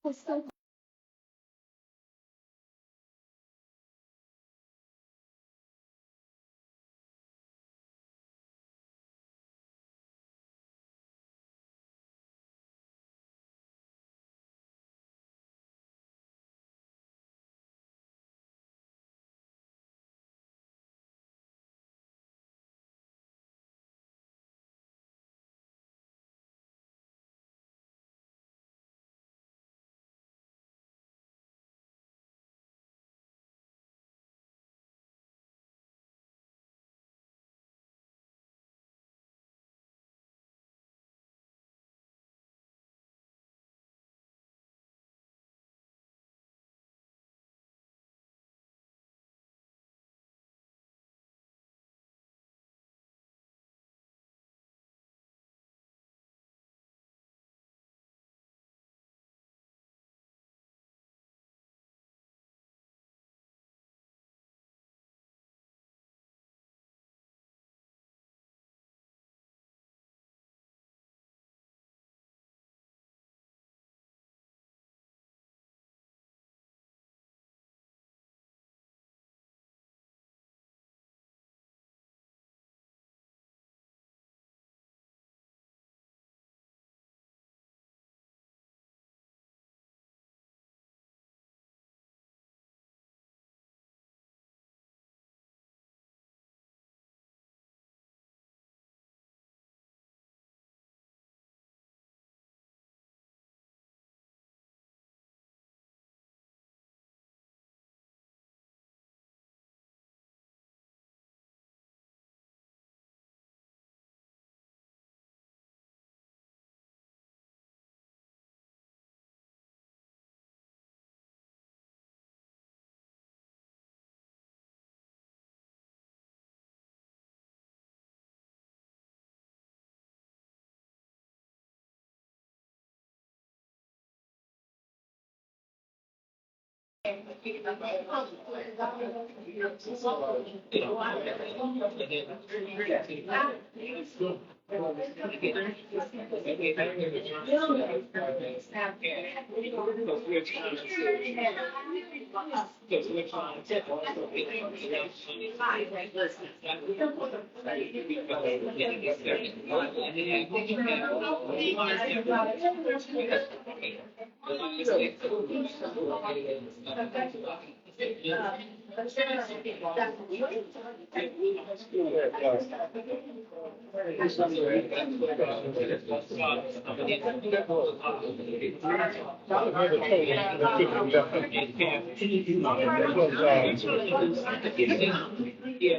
Yeah,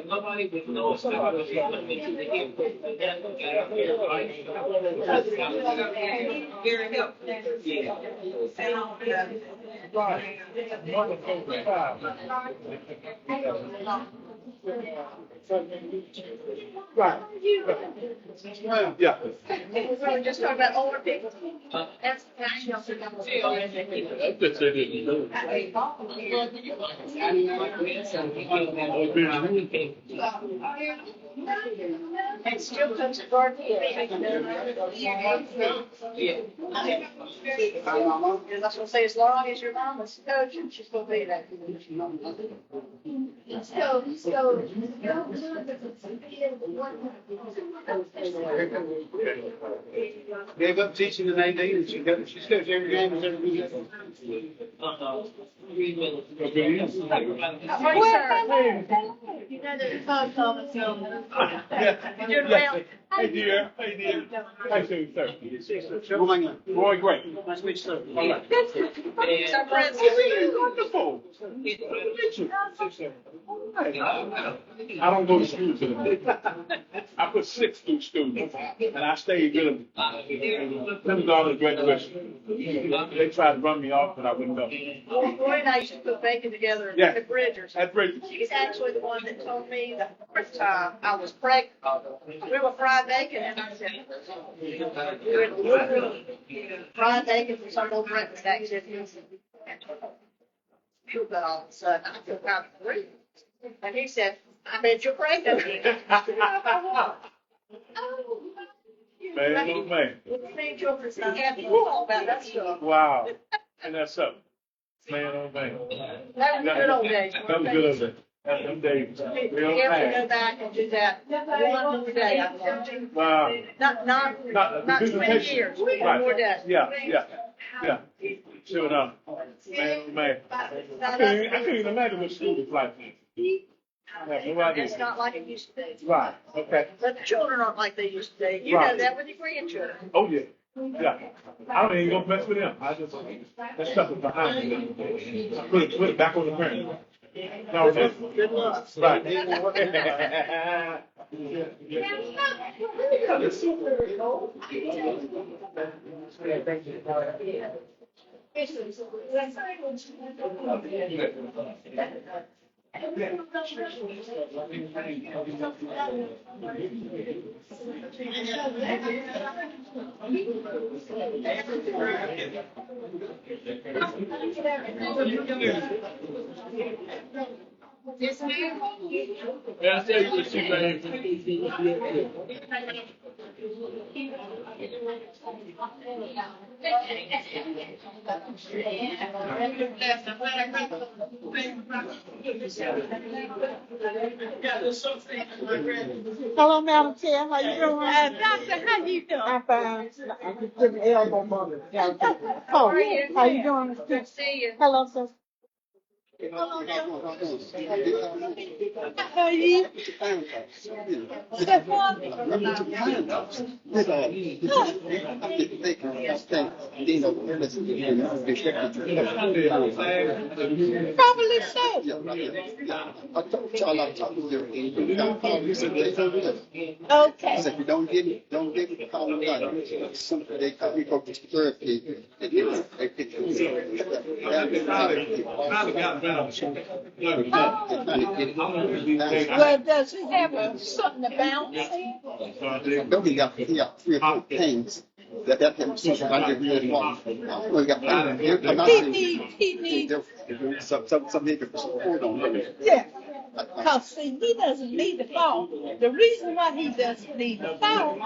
nobody would know. Very helpful. Right. Yeah. We were just talking about older people. That's and still comes to guard me. That's what I say, as long as your mom is coaching, she's gonna be that. Gave up teaching in 18 and she coached every game and every week. You know that the phone call is going. You're doing well. Hey dear. Hi, sir. Boy, great. Nice to meet you, sir. All right. Our friends. Wonderful. I don't go to school today. I put 6 through school, and I stayed with them. $10 graduation. They tried to run me off, but I wouldn't go. Roy and I used to put bacon together Yeah. at Bridgers. At Bridgers. She's actually the one that told me the first time I was pregnant. We were fried bacon, and I said, fried bacon for some old breakfast activities. But all of a sudden, I feel kind of free. And he said, I bet you're pregnant. Man, oh man. Three children, so I had to know all about that stuff. Wow. And that's up. Man, oh man. That was good old days. That was good old days. Them days. Real We have to go fast. back and do that one more day, I think. Wow. Not 20 years, one more day. Yeah. Sure enough. Man, oh man. I can't even imagine what school is like. I have no idea. It's not like it used to be. Right, okay. But the children aren't like they used to be. You know that with your grandchildren. Oh, yeah. Yeah. I don't even go mess with them. I just, that stuff is behind me. I put it back on the parent. No, man. Good luck. Right. Yes, ma'am. Yeah, I tell you what she made. Hello, Madam Chair. How you doing? Doctor, how you doing? I'm fine. I'm just putting the elbow on it. Oh, how you doing? Good to see you. Hello, sir. Hello, How are you? Probably so. Okay. If you don't get it, call them done. They call me for therapy. Well, does he have something to bounce in? Don't he got 3 or 4 things that can see I really want. We got He needs, some nigga for support on it. yeah. Because, see, he doesn't need the phone. The reason why he doesn't need the phone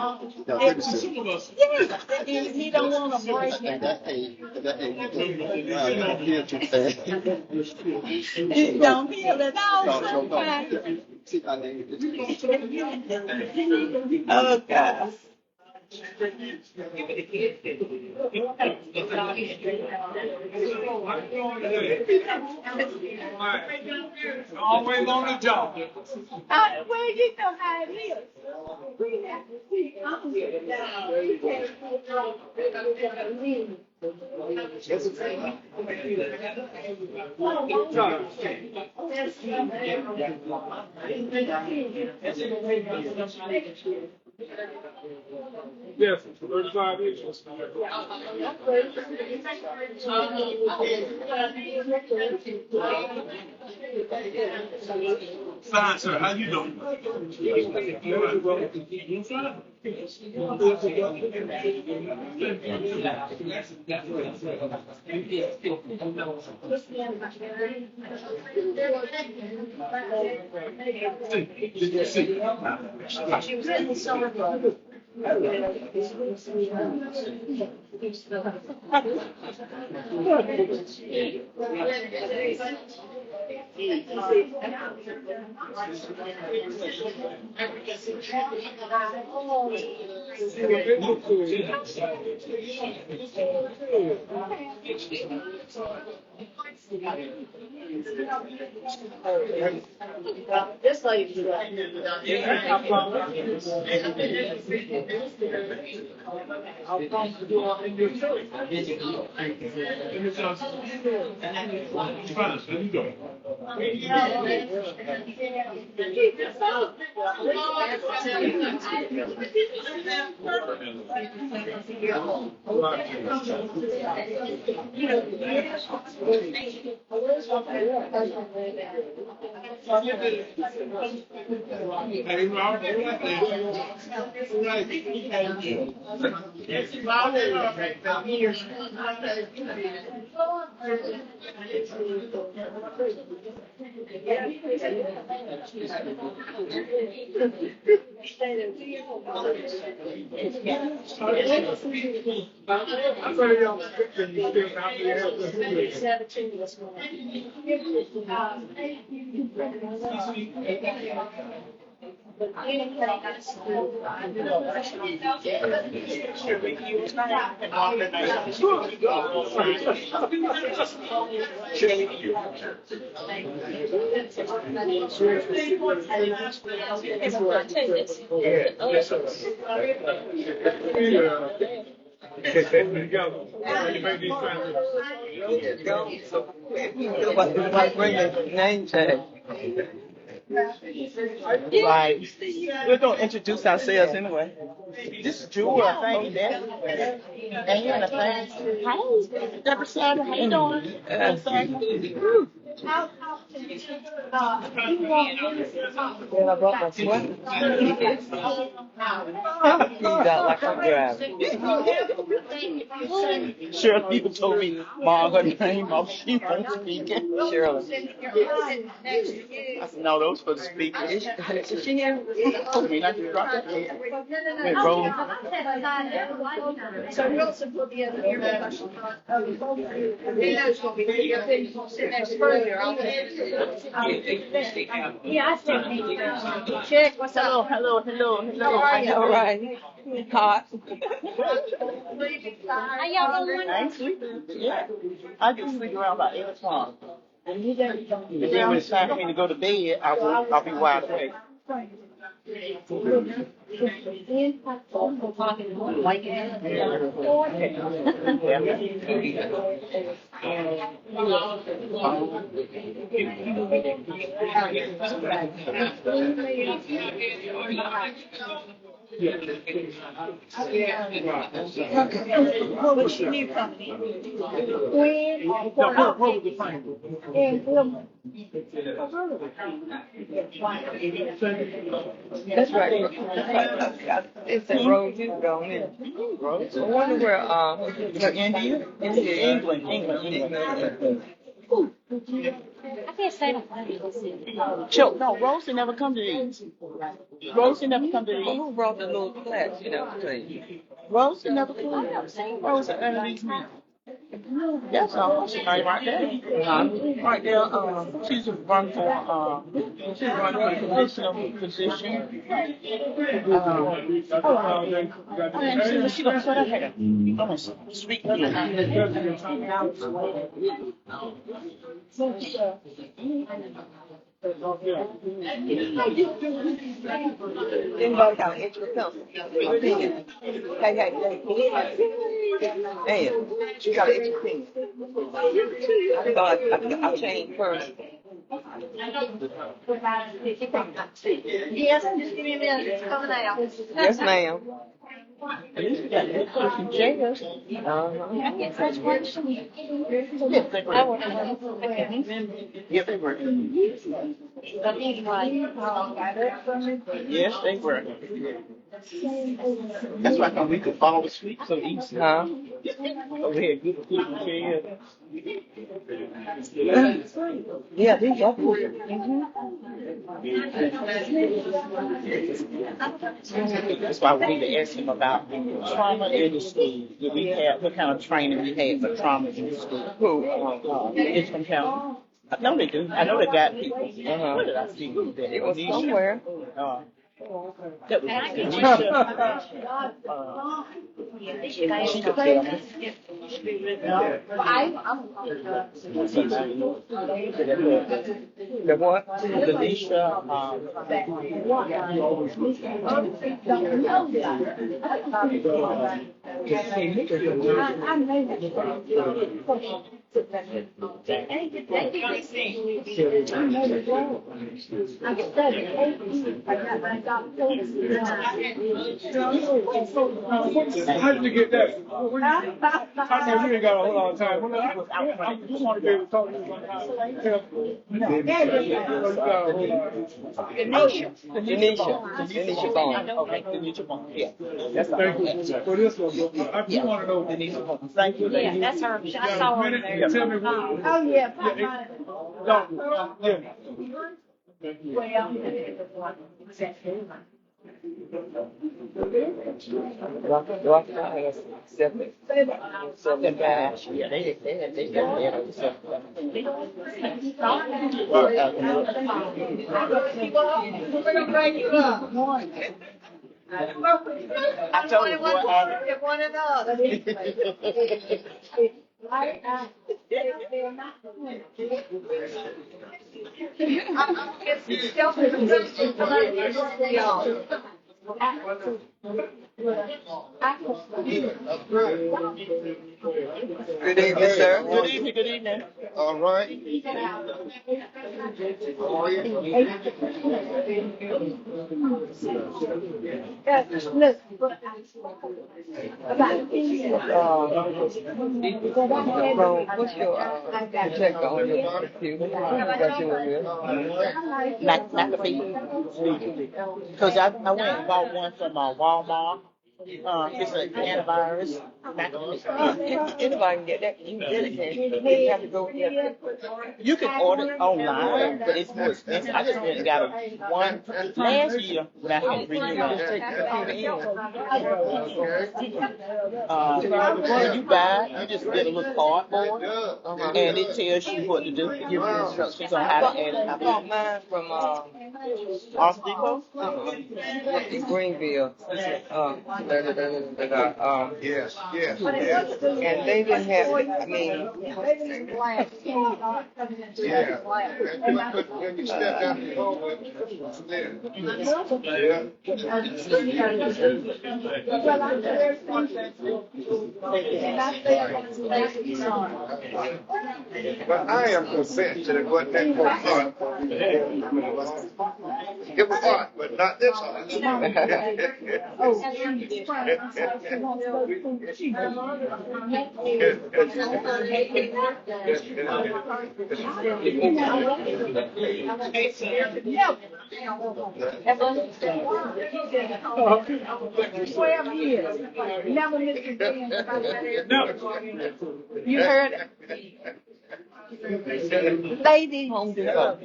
is, he don't want to break it. It don't heal at all sometimes. Oh, God. Always on the job. Well, you know how it is. We have to see. Yes, 35 inches. Fine, sir. How you doing? She was in the summer club. This lady's right. I'll come to do all in your church. Fine, how you doing? Hey, Rob, right I'm ready on the script you still out there. 17 this morning. Name tag. Right. We're gonna introduce ourselves anyway. This is Jewel, I think, that. And you're in the thing. Hi. Deborah Sandra, how you doing? Well, I brought my sweater. You got like I'm driving. Sure, people told me, Mom, her name off, she won't speak it. Shirley. I said, no, those for the speakers. She here? Told me not to drop that. Wait, roll. So Wilson put the other here. He knows what we do. Sit next further. Yeah, I think. Check. What's up? Hello. I know, right? Hot. How y'all doing? I ain't sleeping. Yeah. I just sleep around about 8 o'clock. And then when it's time for me to go to bed, I'll be wide awake. What was you need from me? That's right. It's a road you go in. I wonder where India? England. I can't say that. Chill. No, Rosie never come to these. Rosie never come to these. Who brought the little class, to you? Rosie never come. Rosie under these meetings. That's all. She's right there. Right there. She's run for position. And she gonna put her hair. I'm gonna speak to you. Anybody got an extra pencil? Hey. Hey, you got an extra pen. I thought I changed first. Yes, just give me a minute. It's coming out. Yes, ma'am. At least we got that cushion chairs. I get such work. Yes, they work. Yes, they work. That's why we could fall asleep so easy. Huh? Over here, good chairs. Yeah, these are cool. That's why we need to ask him about trauma in the school. Do we have, what kind of training we had for trauma in the school? Who? It's from County. I know they do. I know they got people. What did I see? It was somewhere. That was Anisha. She could tell me. The what? Anisha. How did you get that? I know you ain't got a whole lot of time. I just want to be able to talk to you sometime. Denisha Bond. Okay, Denisha Bond. Yeah. That's Thank you for this one. I just want to know. Denisha Bond. Thank you. Yeah, that's her. I saw her there. Tell me what. Oh, yeah. Yeah. Thank you. Yeah, they got I told you what One another. Good evening, sir. Good evening, good evening. All right. What's your projector on your computer? That you were with? McAfee. Because I went and bought one from Walmart. It's an antivirus. McAfee. Anybody can get that. You can get it. You have to go get You can order it online, but it's more expensive. I just went and got one last year when I had renewed when you buy it, you just get a little cardboard, and it tells you what to do. It gives you instructions on how to add it. I bought mine from Office Depot? in Greenville. Yes. And they didn't have, I mean, Yeah. When you step down the hallway, it's there. But I am convinced that it wasn't that much hot. It was hot, but not this hot. Never missed a day. You heard it. Lady. Home Depot.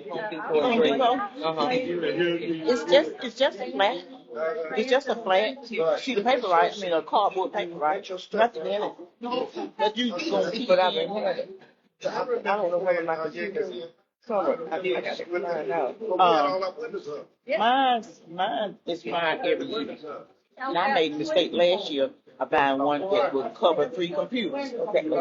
It's just a flat. It's just a flat sheet of paper, right? I mean, a cardboard paper, right? Nothing in it. That you gonna keep. But I've been having it. I don't know whether my computer's covered. I got to find out. Mine is fine every year. And I made a mistake last year of buying one that would cover 3 computers. And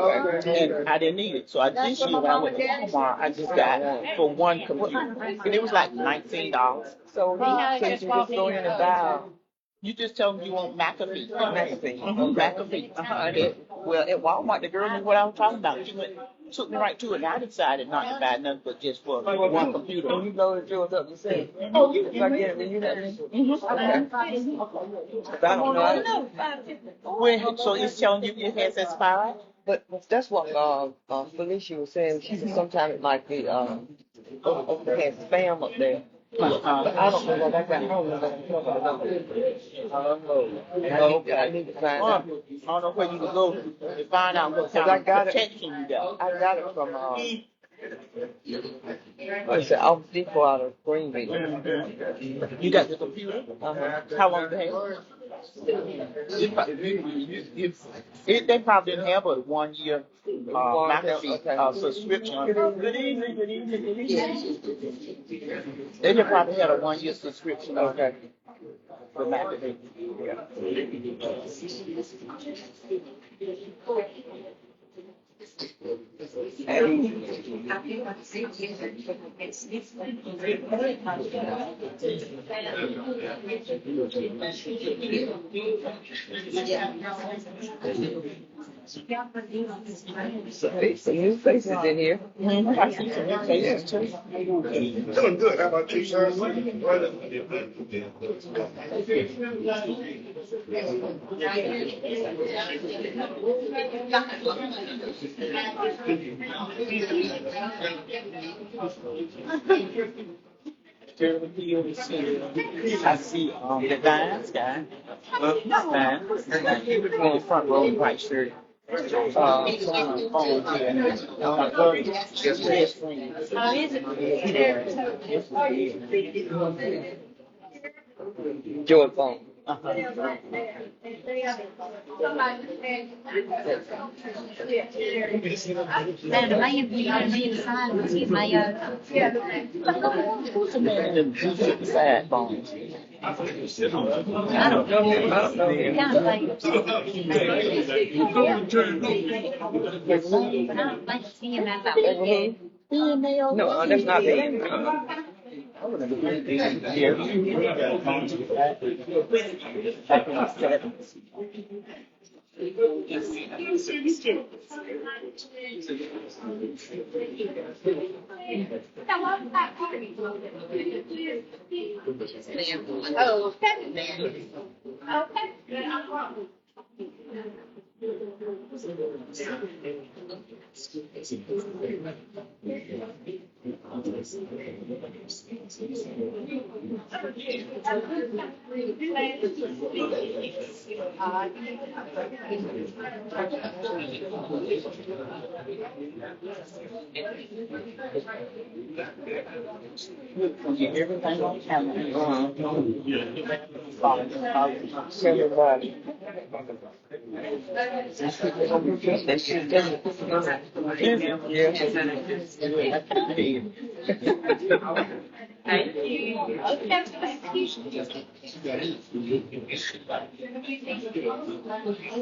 I didn't need it. So this year when I went to Walmart, I just got for 1 computer. And it was like $19. So you just go in and buy You just tell them you want McAfee. McAfee. McAfee. Well, at Walmart, the girl knew what I was talking about. She took me right to it, and I decided not to buy nothing but just for 1 computer. And you loaded yours up and said, oh, you can get it when you let me. Okay. I don't know. So it's telling you it has expired? But that's what Felicia was saying. She said sometimes it might be has spam up there. But I don't know what I got home. I need to find out. I don't know where you can go to find out what kind of protection you got. I got it from it's Office Depot out of Greenville. You got the computer? How long did it? They probably didn't have a 1 year McAfee subscription. Good evening. They just probably had a 1 year subscription. Okay. For McAfee. Some new faces in here. I see some new faces too. Doing good. How about you, sir? Here with you, I see the Diane's guy. Diane, on the front row, white shirt. Phone here. Just red screen. How is it? Joy phone. And the man behind me inside was his mayo. Who's the man in the side phone? I don't know. Kind of like. I don't think it's him. I thought it was. No, that's not me. I would have been here. Back in the 70s. Oh, Everything on camera. Everybody.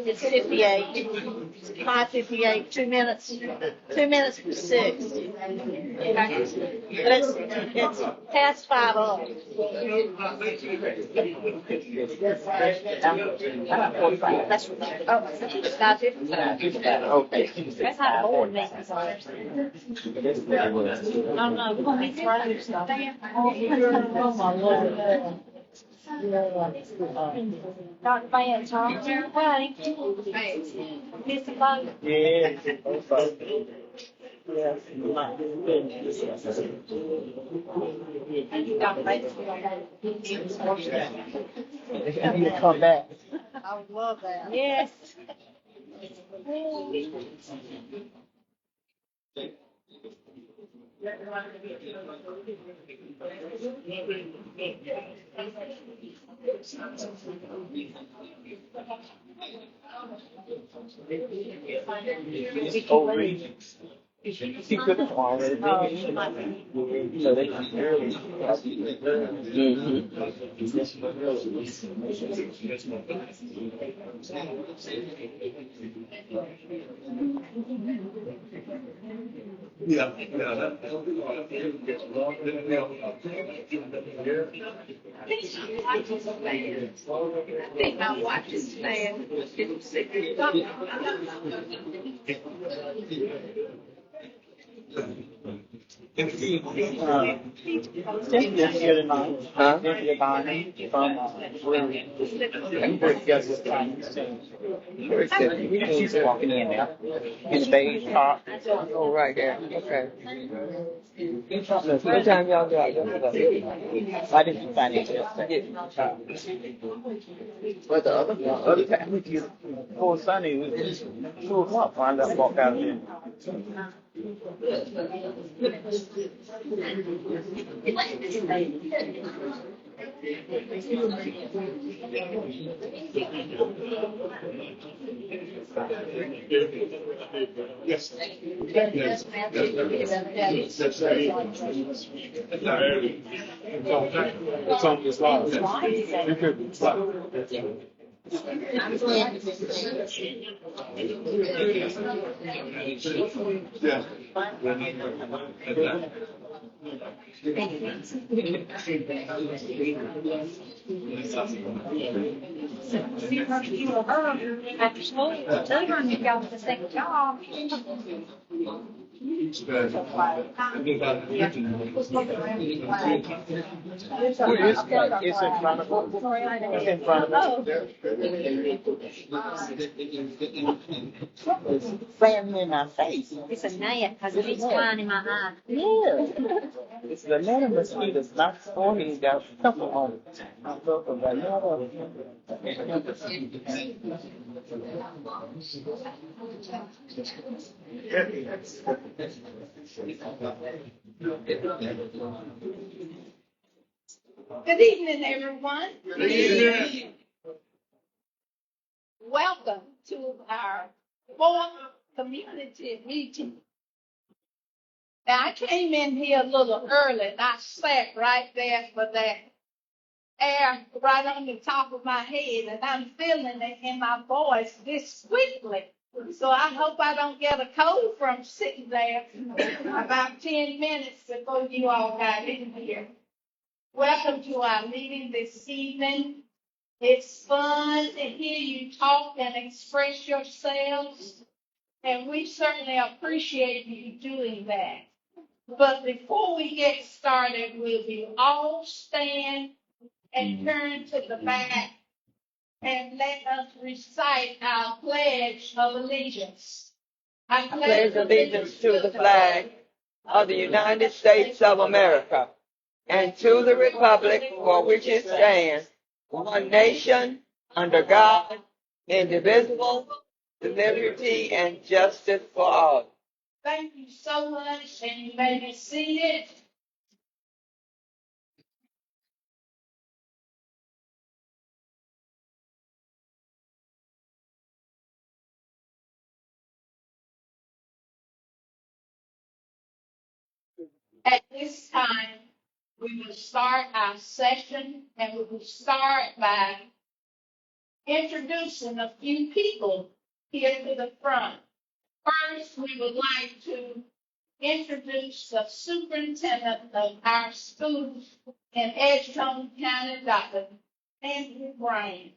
it's 58, 5:58, 2 minutes, 2 minutes for 6. But it's past 5 up. That's right. Oh, it's not 55. Okay. That's how the board meetings are. No, no, we're gonna meet Friday. Oh, my Lord. Dr. Vance, huh? Hi. Mr. Bug. Yes. Yes. My goodness. Dr. Vance. I need to come back. I would love that. Yes. She could have already been. So they can early. Yeah. I think my watch is saying 56. Cynthia's here tonight. Huh? Cynthia Bonner from She's walking in now. In the beige top. Oh, right there. Okay. What time y'all got? I didn't find it yesterday. But the other time we did before Sunday, it was 2 o'clock. I walked out there. Yes. It's on this line. You could slide. Yeah. After school, children, you got the second job. It's in front of us. It's in front of us. It's fanning in our face. It's a net, because it keeps flying in my eye. Yeah. It's the nether mosquitoes, not scorpions. Got a couple on it. I'm talking about Good evening, everyone. Good evening. Welcome to our fourth community meeting. Now, I came in here a little early and I sat right there for that air right on the top of my head, and I'm feeling it in my voice this quickly. So I hope I don't get a cold from sitting there about 10 minutes before you all got in here. Welcome to our meeting this evening. It's fun to hear you talk and express yourselves, and we certainly appreciate you doing that. But before we get started, will you all stand and turn to the back and let us recite our Pledge of Allegiance. I Pledge allegiance to the flag of the United States of America and to the republic for which it stands, one nation, under God, indivisible, with liberty and justice for all. Thank you so much, and you may be seated. At this time, we will start our session, and we will start by introducing a few people here to the front. First, we would like to introduce the superintendent of our schools in Edgecombe County, Dr. Andrew Bryan.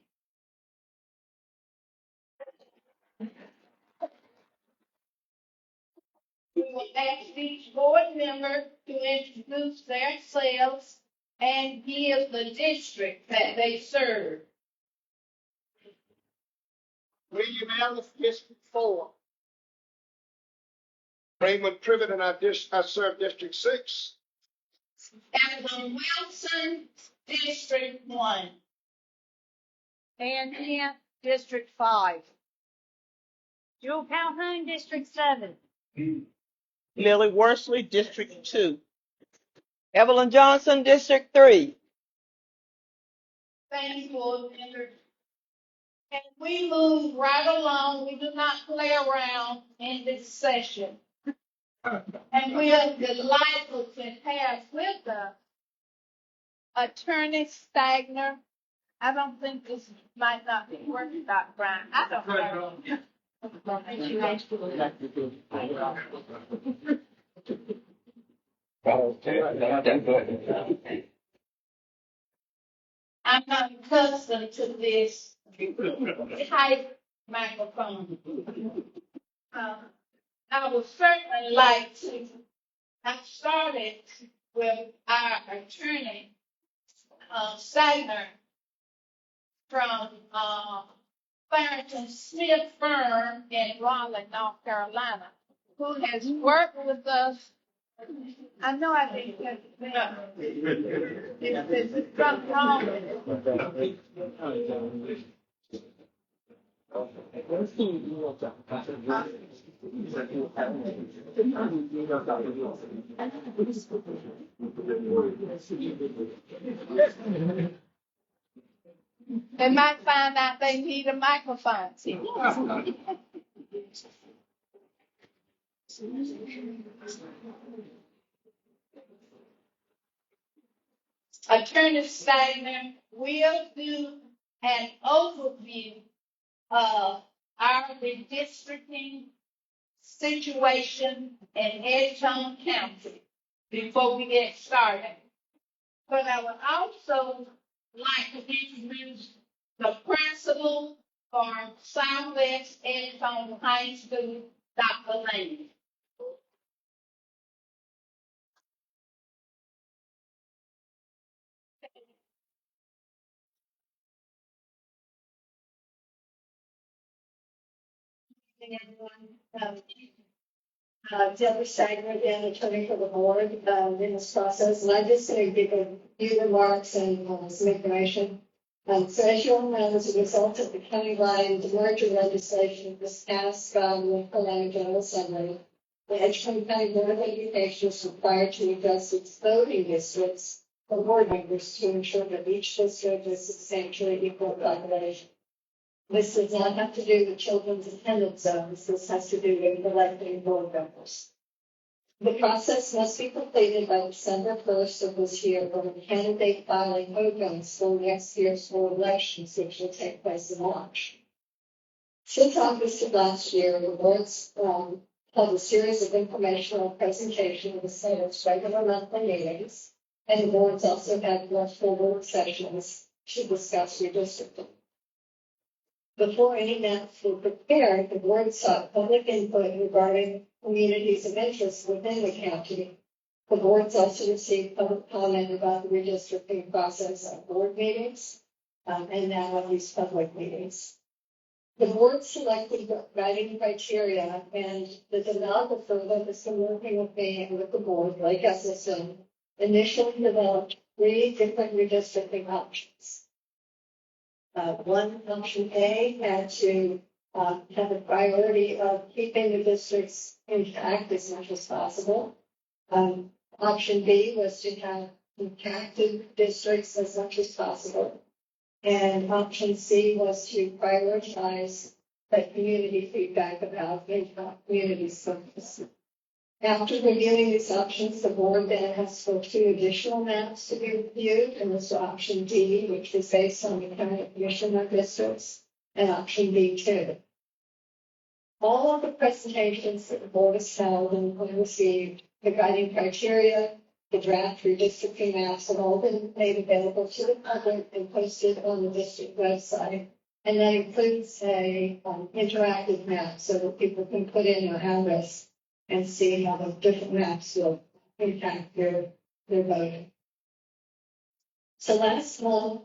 We will ask each board member to introduce themselves and give the district that they serve. William Ellis, District 4. Raymond Privet, and I serve District 6. Evelyn Wilson, District 1. And Kent, District 5. Jewel Calhoun, District 7. Lily Worsley, District 2. Evelyn Johnson, District 3. Thank you, board members. And we move right along. We do not play around in this session. And we are delighted to have with us Attorney Stagner. I don't think this might not be working, Dr. Bryan. I don't know. I'm not accustomed to this type microphone. I would certainly like to have started with our attorney, Stagner, from Farrington Smith firm in Raleigh, North Carolina, who has worked with us. I know I didn't get it. It's something wrong with it. They might find out they need a microphone. See? Attorney Stagner will do an overview of our redistricting situation in Edgecombe County. before we get started. But I would also like to introduce the principal for Southwest Edgecombe High School, Dr. Lane. Deborah Stagner, again, attorney for the board, in this process, and I just say give a few remarks and some information. So as you all know, as a result of the county-wide merger legislation this passed by the Carolina General Assembly, the Edgecombe County Board of Education is required to adjust its voting districts for board members to ensure that each district is substantially equal population. This does not have to do with children's attendance zones. This has to do with electing board members. The process must be completed by December 1st of this year, when the candidate filing opens for next year's board elections, which will take place in March. Since August of last year, the boards held a series of informational presentations at its regular monthly meetings, and the boards also had multiple work sessions to discuss redistricting. Before any maps were prepared, the board sought public input regarding communities of interest within the county. The boards also received public comment about the redistricting process at board meetings and now at these public meetings. The board selected guiding criteria, and the developer that has been working with me and with the board, like SSM, initially developed 3 different redistricting options. One, option A, had to have a priority of keeping the districts intact as much as possible. Option B was to have impacted districts as much as possible. And option C was to prioritize the community feedback about community service. After reviewing these options, the board then asked for 2 additional maps to be reviewed, and this was option D, which was based on the county commissioner districts, and option B2. All of the presentations that the board has held and received, the guiding criteria, the draft redistricting maps have all been made available to the public and posted on the district website. And that includes a interactive map so that people can put in their address and see how the different maps will impact their voting. So last month,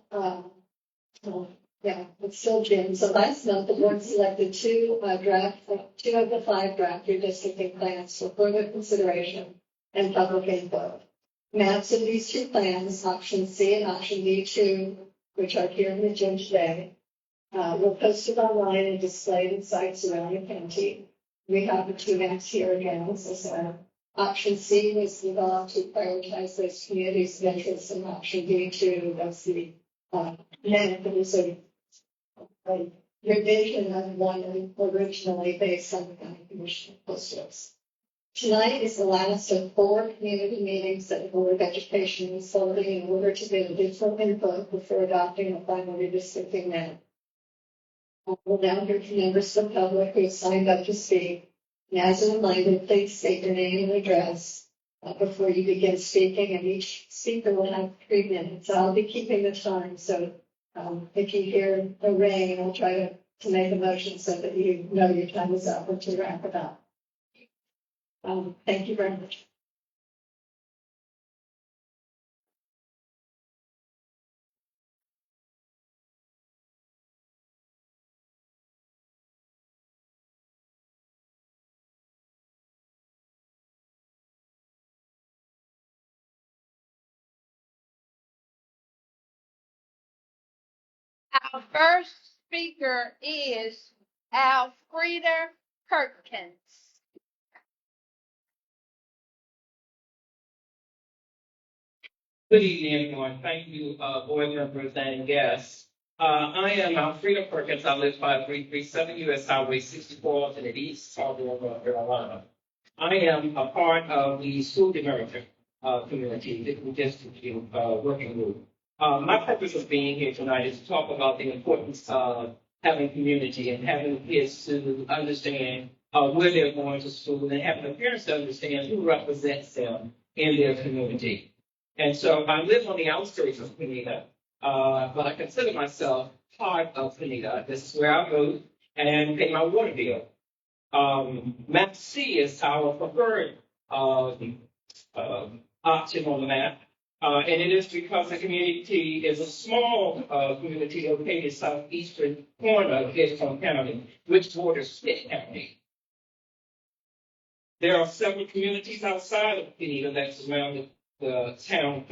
it's still June. So last month, the board selected 2 of the 5 draft redistricting plans for further consideration and public input. Maps of these 2 plans, option C and option D2, which are here in the gym today, were posted online and displayed in sites around the county. We have the 2 maps here again. As I said, option C was developed to prioritize those communities of interest, and option D2 was the it was a revision of one originally based on the county commission districts. Tonight is the last of 4 community meetings that the Board of Education is holding in order to get additional input before adopting a final redistricting map. We'll now hear from members of the public who have signed up to speak. And as a reminder, please state your name and address before you begin speaking, and each speaker will have 3 minutes. I'll be keeping the time, so if you hear a ring, I'll try to make a motion so that you know your time is up or to wrap it up. Thank you very much. Our first speaker is Alfreda Perkins. Good evening, everyone. Thank you, board members and guests. I am Alfreda Perkins. I live 5337 U.S. Highway 64 in the East, South North Carolina. I am a part of the School Development community, the redistricting working group. My purpose of being here tonight is to talk about the importance of having community and having kids to understand where they're going to school, and having the parents to understand who represents them in their community. And so I live on the outskirts of Pineda, but I consider myself part of Pineda. This is where I go and pay my water bill. Map C is our preferred option on the map. And it is because the community is a small community located southeastern corner of Edgecombe County, which borders Pitt County. There are several communities outside of Pineda that surround the town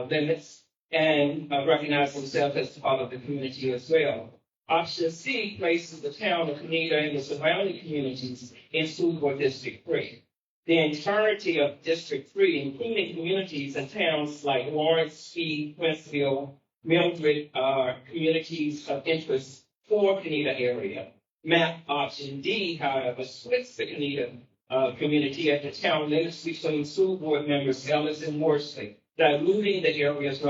limits and recognize themselves as part of the community as well. Option C places the town of Pineda and the surrounding communities in School Board District 3. The entirety of District 3, including communities and towns like Lawrence, Speed, Princeville, Mildred, are communities of interest for Pineda area. Map option D, however, splits the Pineda community at the town limits between school board members Ellis and Worsley, diluting the area's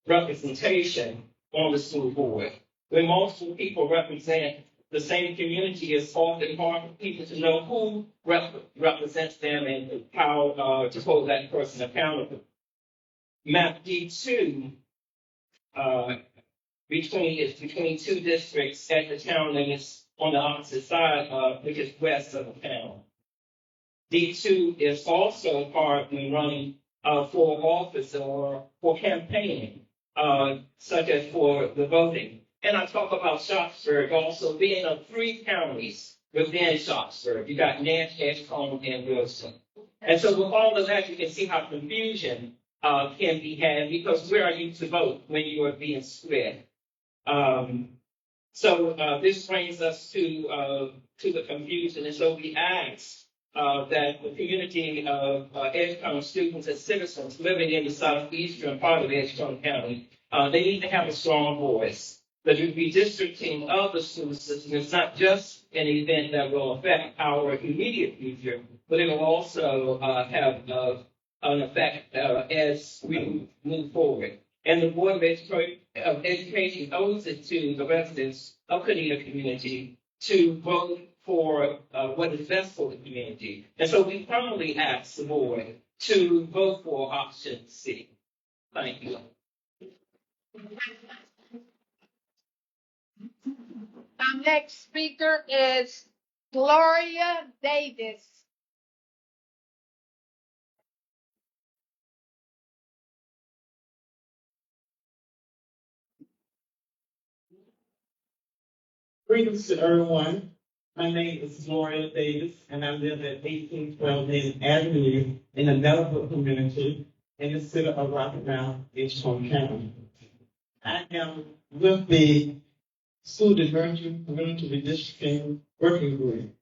representation on the school board. When multiple people represent the same community, it's often hard for people to know who represents them and how to hold that person accountable. Map D2 between two districts at the town limits on the opposite side, which is west of the town. D2 is also hard when running for office or for campaigning, such as for the voting. And I talk about Sharpsburg also being of 3 counties within Sharpsburg. You got Nash, Edgecombe, and Wilson. And so with all of that, you can see how confusion can be had, because where are you to vote when you are being split? So this brings us to the confusion. And so we ask that the community of Edgecombe students and citizens living in the southeastern part of Edgecombe County, they need to have a strong voice. The redistricting of the school system is not just an event that will affect our immediate future, but it will also have an effect as we move forward. And the Board of Education owes it to the residents of Pineda community to vote for what is best for the community. And so we formally ask the board to vote for option C. Thank you. Our next speaker is Gloria Davis. Greetings to everyone. My name is Gloria Davis, and I live at 1812 Main Avenue in the Meadowbrook community in the city of Rocky Mount, Edgecombe County. I am with the School Diversion Community Redistricting Working Group,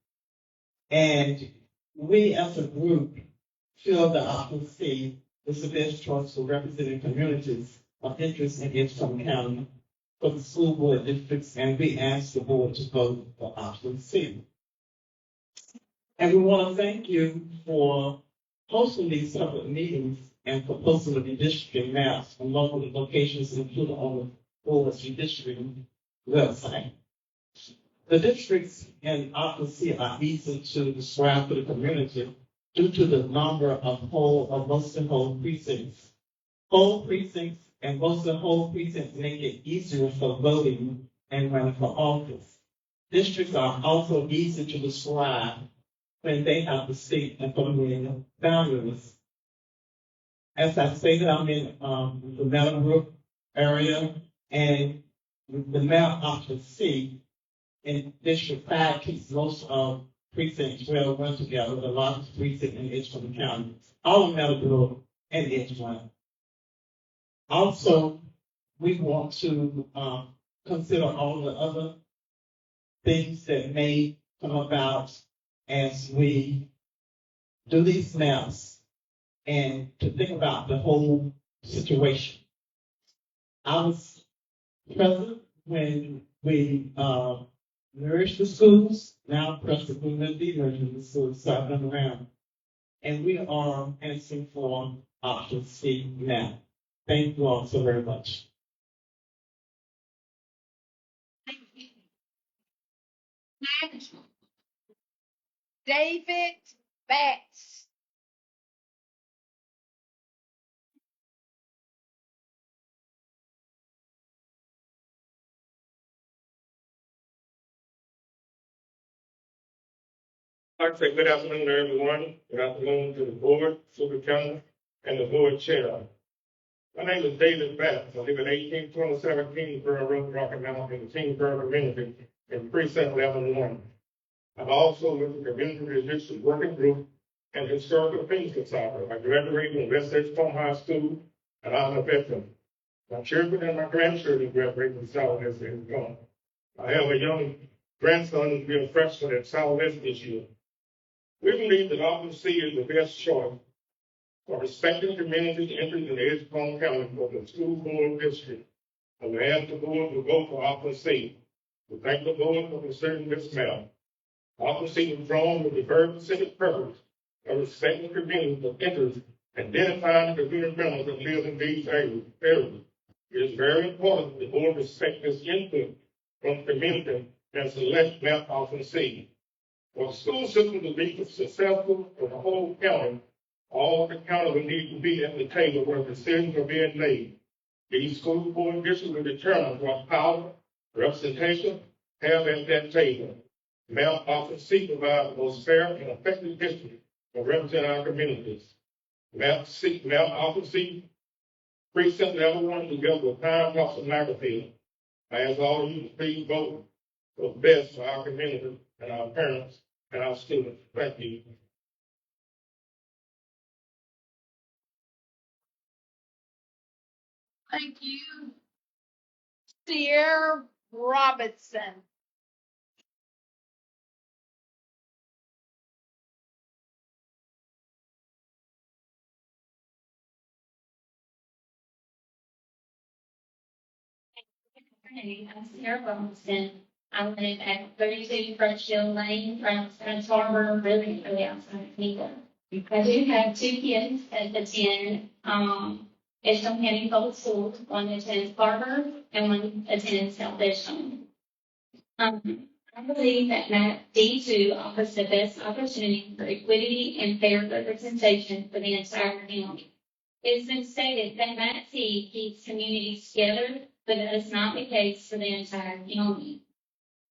and we as a group feel that option C is the best choice for representing communities of interest in Edgecombe County for the school board districts, and we ask the board to vote for option C. And we want to thank you for hosting these public meetings and for posting the redistricting maps from local locations included on the board's redistricting website. The districts in option C are easy to describe for the community due to the number of whole or mostly whole precincts. Whole precincts and mostly whole precincts make it easier for voting and running for office. Districts are also easy to describe when they have the state and federal boundaries. As I stated, I'm in the Meadowbrook area, and the map option C in District 5 keeps most of precincts well run together, the largest precinct in Edgecombe County, all of Meadowbrook and Edgecombe. Also, we want to consider all the other things that may come about as we do these maps and to think about the whole situation. I was present when we merged the schools. Now I'm present when we demerged the schools, so I've been around. And we are answering for option C now. Thank you all so very much. Next, David Betts. I'd like to say good afternoon to everyone. Good afternoon to the board, superintendent, and the board chair. My name is David Bass. I live at 1827 Kingsborough Road, Rocky Mount, in the Kingsborough community in precinct 11-1. I'm also with the Community Redistricting Working Group and Historical Things Society. I graduated from West Edgecombe High School, and I'm a veteran. My children and my grandchildren graduated from Southwest Edgecombe. I have a young grandson who's being a freshman at Southwest this year. We believe that Office C is the best choice for respecting community interest in the Edgecombe County for the school board district. And we ask the board to vote for Office C. We thank the board for considering this matter. Office C was drawn with the very specific purpose of respecting community interest and identifying the community members that live in these areas. It is very important that the board respect this input from the community and select map Office C. For the school system to be successful for the whole county, all of the county will need to be at the table where decisions are being made. These school board districts will determine what power, representation have at that table. Mount Office C provides the most fair and effective district to represent our communities. Mount Office C precinct 11-1 together with Pinetops and Magazine. I ask all of you to please vote for the best for our community and our parents and our students. Thank you. Thank you. Sierra Robinson. Hey, I'm Sarah Robinson. I live at 32 Crutchfield Lane, from Spence Harbor, really outside of Neva. I do have two kids that attend Edgecombe County Public Schools. One attends Barber and one attends South Edgecombe. I believe that MAP D2 offers the best opportunity for equity and fair representation for the entire county. It has been stated that MAP C keeps communities together, but that is not the case for the entire county.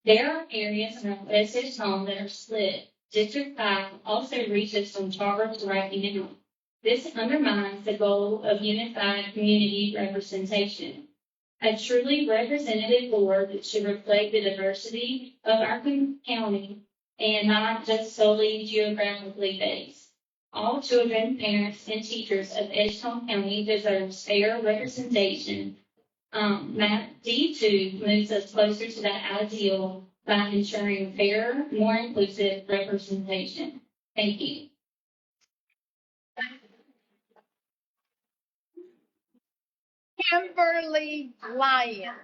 There are areas around West Edgecombe that are split. District 5 also reaches from Tarver to Rocky Mount. This undermines the goal of unified community representation. A truly representative board should reflect the diversity of our county and not just solely geographically based. All children, parents, and teachers of Edgecombe County deserve fair representation. MAP D2 moves us closer to that ideal by ensuring fair, more inclusive representation. Thank you. Kimberly Lyon.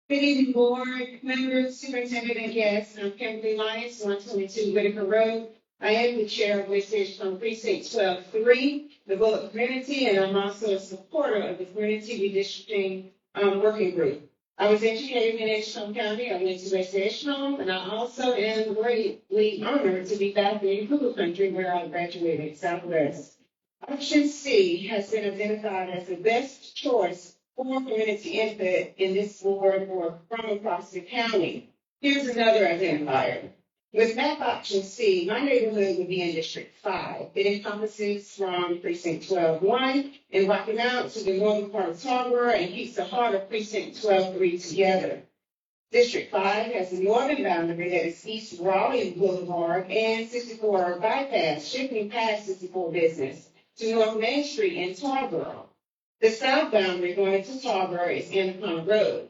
Good evening, board members, superintendent, and guests. I'm Kimberly Lyons, 122 Whitaker Road. I am the chair of West Edgecombe Precinct 12-3, the Bullock Community, and I'm also a supporter of the Community Redistricting Working Group. I was educated in Edgecombe County. I went to West Edgecombe, and I also am greatly honored to be back in Cougar Country, where I graduated, Southwest. Option C has been identified as the best choice for community input in this board or from across the county. Here's another identifier. With map option C, my neighborhood would be in District 5. It encompasses from Precinct 12-1 in Rocky Mount to the northern part of Tarver and keeps the heart of Precinct 12-3 together. District 5 has the northern boundary that is East Raleigh Boulevard and 64 bypass, shifting past 64 Business to North Main Street in Tarboro. The south boundary going to Tarboro is Edgecombe Road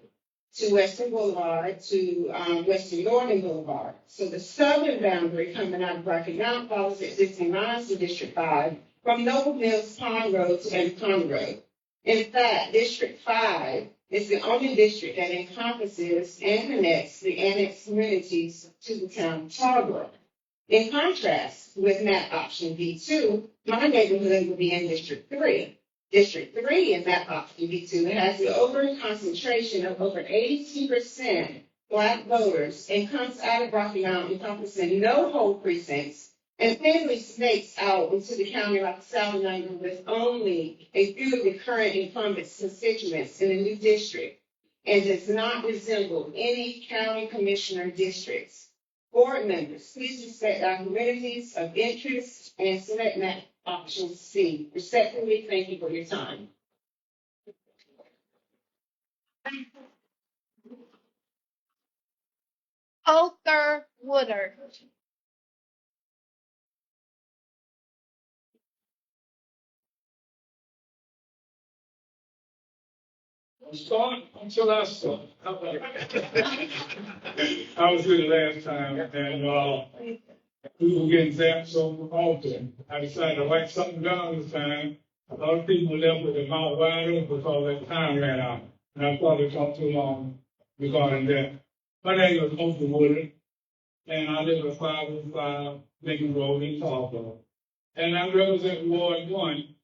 to Western Boulevard to Western Northern Boulevard. So the southern boundary coming out of Rocky Mount follows existing lines to District 5 from Noble Mills Pond Road to Edgecombe Road. In fact, District 5 is the only district that encompasses and connects the annexed communities to the town of Tarboro. In contrast with map option B2, my neighborhood would be in District 3. District 3 in map option B2 has the over concentration of over 82% Black voters and comes out of Rocky Mount encompassing no whole precincts and thinly snakes out into the county like a salamander with only a few of the current incumbent constituents in the new district. and does not resemble any county commissioner districts. Board members, please respect our communities of interest and select map option C. Respectfully, thank you for your time. Othar Woodard. Start until I start. How about it? I was here the last time, and we were getting zapped so often. I decided to write something down this time. A lot of people left with their mouth wide open because their time ran out. And I probably talked too long regarding that. My name is Othar Woodard, and I live at 505 Lincoln Road in Tarboro. And I represent Ward 1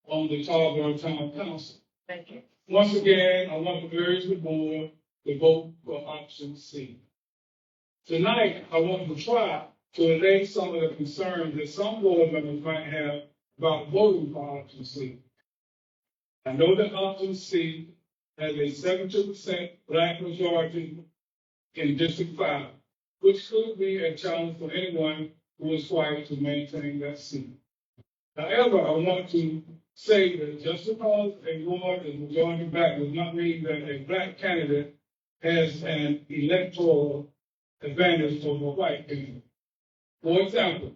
on the Tarboro Town Council. Thank you. Once again, I want to urge the board to vote for option C. Tonight, I want to try to allay some of the concerns that some board members might have about voting for option C. I know that option C has a 72% black majority in District 5, which could be a challenge for anyone who is white to maintain that seat. However, I want to say that just because a ward is majority black does not mean that a black candidate has an electoral advantage over a white candidate. For example,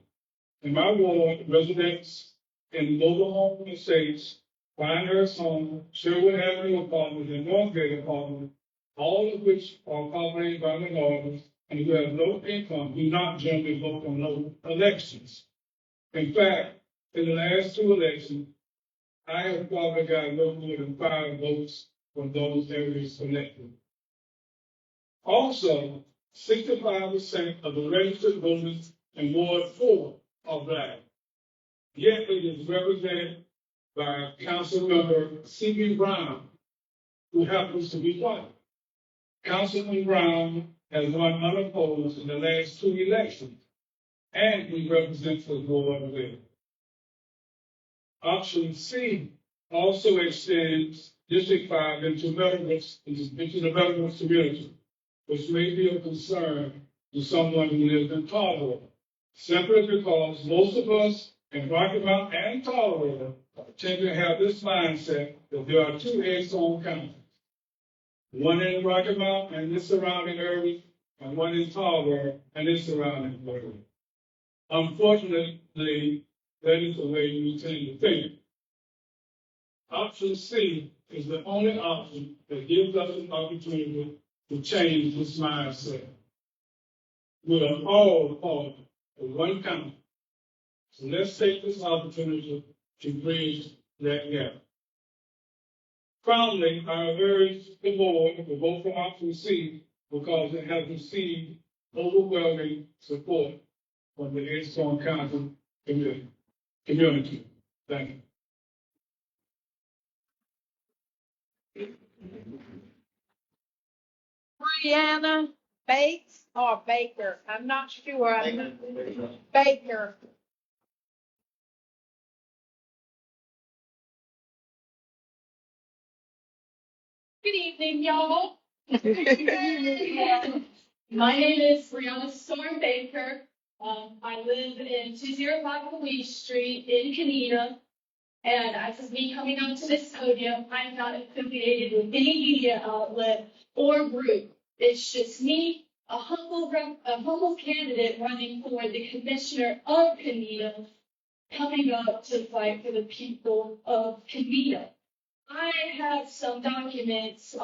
in my ward, residents in mobile home estates, Pinehurst Home, Sherwood Avenue Apartments, and Northgate Apartments, all of which are populated by minorities and who have low income, do not generally vote on local elections. In fact, in the last 2 elections, I have probably got no more than 5 votes from those areas selected. Also, 65% of the registered voters in Ward 4 are black. Yet it is represented by Councilmember C.B. Brown, who happens to be white. Councilman Brown has won unopposed in the last 2 elections, and he represents the board well. Option C also extends District 5 into the Meadowbrook community, which may be of concern to someone who lives in Tarboro, simply because most of us in Rocky Mount and Tarboro tend to have this mindset that there are 2 Edgecombe counties, one in Rocky Mount and its surrounding areas, and one in Tarboro and its surrounding areas. Unfortunately, that is the way we tend to think. Option C is the only option that gives us an opportunity to change this mindset. We are all part of one county. So let's take this opportunity to bridge that gap. Finally, I urge the board to vote for option C because it has received overwhelming support from the Edgecombe County community. Thank you. Brianna Bates or Baker? I'm not sure. Baker. Good evening, y'all. My name is Brianna Storm Baker. I live in 205 Louise Street in Canada. And as of me coming onto this podium, I'm not affiliated with any media outlet or group. It's just me, a humble candidate running for the commissioner of Canada, coming up to fight for the people of Canada. I have some documents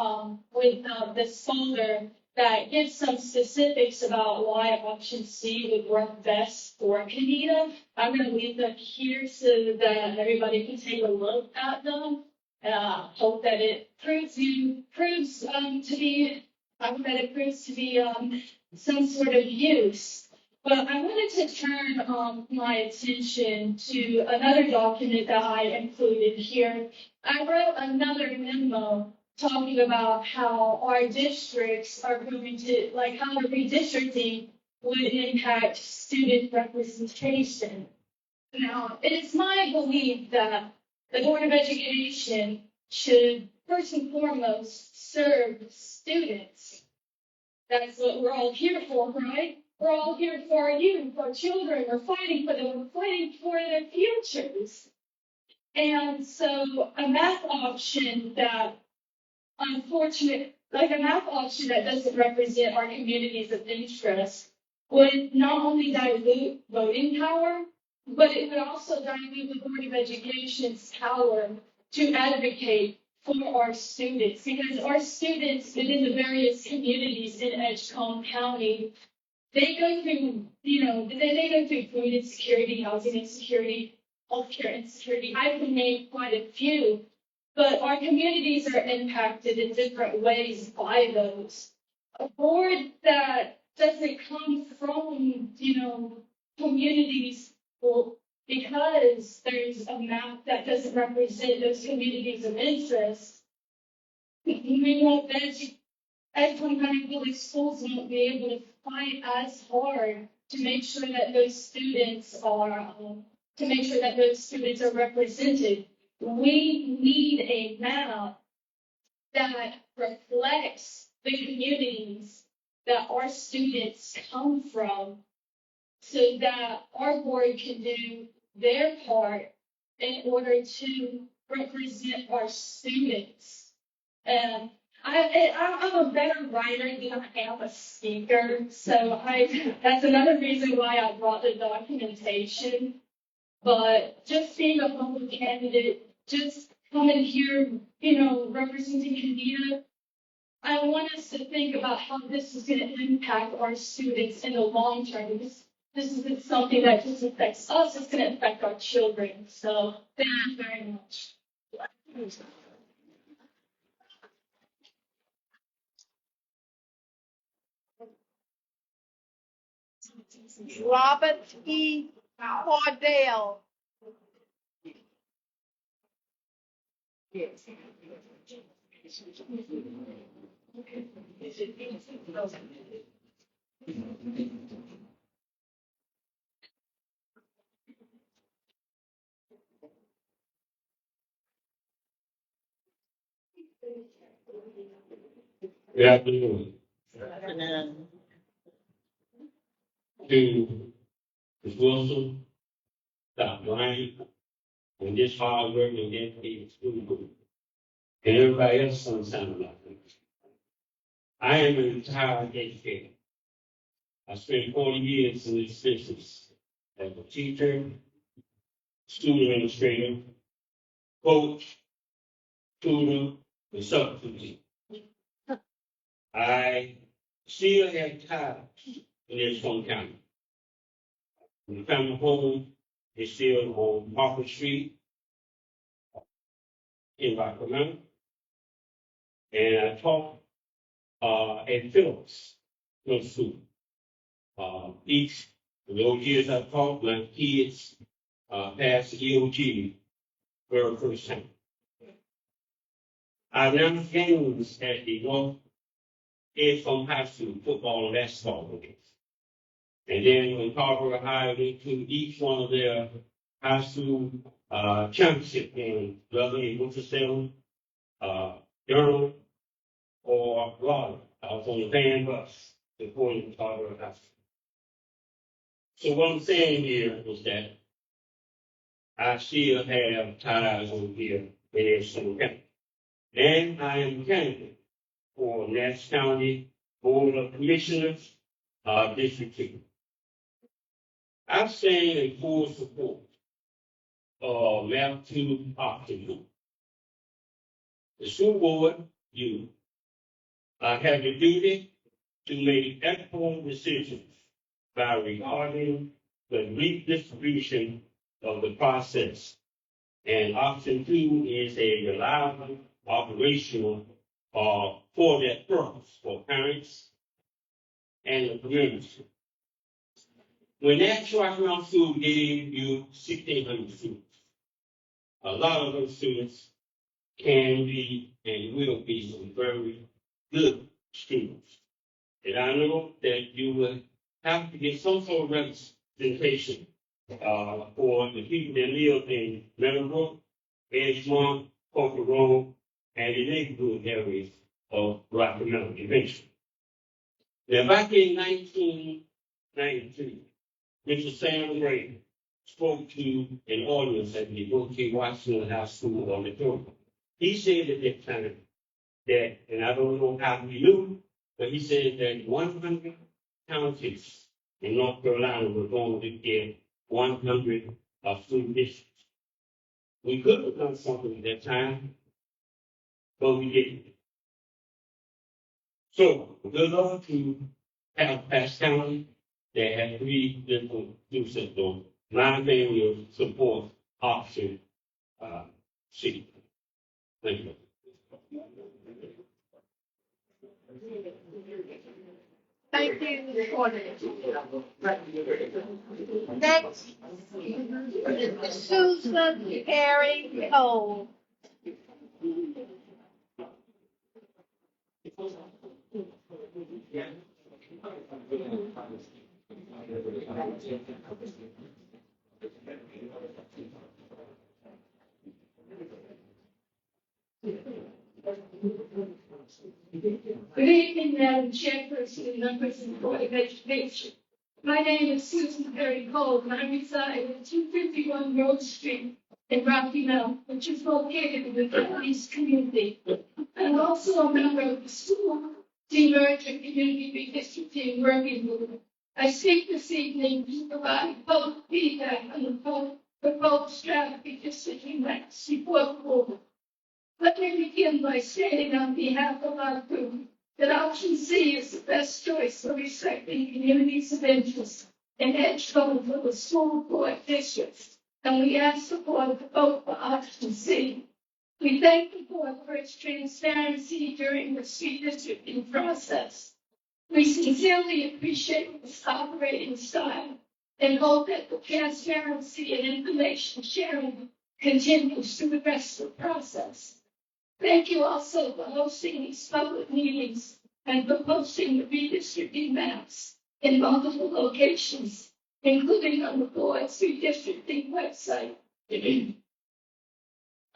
with this folder that gives some specifics about why option C would work best for Canada. I'm going to leave them here so that everybody can take a look at them. Hope that it proves to be some sort of use. But I wanted to turn my attention to another document that I included here. I wrote another memo talking about how our districts are going to, like how the redistricting would impact student representation. Now, it is my belief that the Board of Education should first and foremost serve students. That's what we're all here for, right? We're all here for our youth, our children. We're fighting for them. We're fighting for their futures. And so a math option that doesn't represent our communities of interest would not only dilute voting power, but it would also dilute the Board of Education's power to advocate for our students, because our students within the various communities in Edgecombe County, they go through, they go through food insecurity, housing insecurity, healthcare insecurity. I can name quite a few, but our communities are impacted in different ways by those. A board that doesn't come from, communities, well, because there's a map that doesn't represent those communities of interest, we won't Edgecombe County Public Schools won't be able to fight as hard to make sure that those students are represented. We need a map that reflects the communities that our students come from, so that our board can do their part in order to represent our students. And I'm a better writer than I am a speaker, so that's another reason why I brought the documentation. But just being a humble candidate, just coming here, representing Kenita, I want us to think about how this is going to impact our students in the long term. This isn't something that just affects us, it's going to affect our children. So thank you very much. Robert E. Cordell. Good afternoon. To Ms. Wilson, Dr. Bryant, and this hard working dedicated school group, and everybody else on the sound of my voice. I am a retired educator. I spent 40 years in this business as a teacher, student administrator, coach, tutor, and substitute. I still have ties in Edgecombe County. The family home is still on Market Street in Rockland. And I taught at Phillips Middle School. Each of those years I taught, my kids passed the EOG for the first time. I announced games at the North Edgecombe High School football and basketball games. And then when Carver High went to each one of their high school championship games, whether in Winston-Salem, Durham, or Raleigh, I was on the van bus supporting Carver High School. So what I'm saying here is that I still have ties over here in Edgecombe County. And I am a candidate for Nash County Board of Commissioners, District 2. I stand in full support of Map 2 Option 2. The school board, you, have the duty to make equitable decisions by regarding the redistribution of the process. And Option 2 is a reliable operational for that purpose, for parents and the community. When that Rockland School gave you 1,600 students, a lot of those students can be and will be some very good students. And I know that you will have to get some sort of representation for the people that live in Meadowbrook, Edgemont, Corker Road, and the neighborhood areas of Rocky Mountain eventually. Now, back in 1992, Mr. Sam Ray spoke to an audience at the O.K. Washington House School auditorium. He said at that time that, and I don't know how he knew, but he said that 100 counties in North Carolina were going to get 100 school districts. We could have done something at that time, but we didn't. So, good luck to Halifax County. They have 3 different districts. So my family will support option C. Thank you. Thank you for next, Susan Perry Cole. Good evening, Madam Chairperson and members of the Board of Education. My name is Susan Perry Cole, and I reside at 251 Rose Street in Rocky Mount, which is located in the Northeast community. I'm also a member of the school demerger community redistricting working group. I speak this evening to provide public feedback on the proposed draft redistricting maps before the board. Let me begin by stating on behalf of our group that option C is the best choice for respecting communities of interest in Edgecombe for the school board districts, and we ask the board to vote for option C. We thank the board for its transparency during the redistricting process. We sincerely appreciate this operating style and hope that the transparency and information sharing continues through the rest of the process. Thank you also for hosting these public meetings and for posting the redistricting maps in multiple locations, including on the board's redistricting website.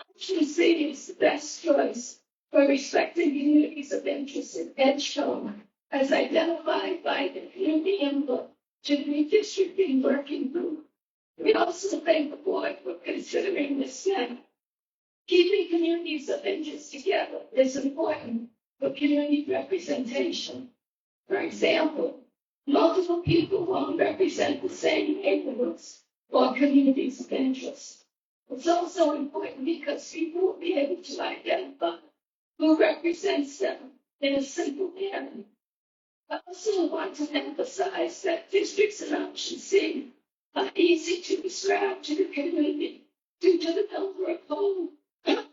Option C is the best choice for respecting communities of interest in Edgecombe, as identified by the community input to the redistricting working group. We also thank the board for considering this map. Keeping communities of interest together is important for community representation. For example, multiple people won't represent the same neighborhoods or communities of interest. It's also important because people will be able to identify who represents them in a simple manner. I also want to emphasize that districts in option C are easy to describe to the community due to the number of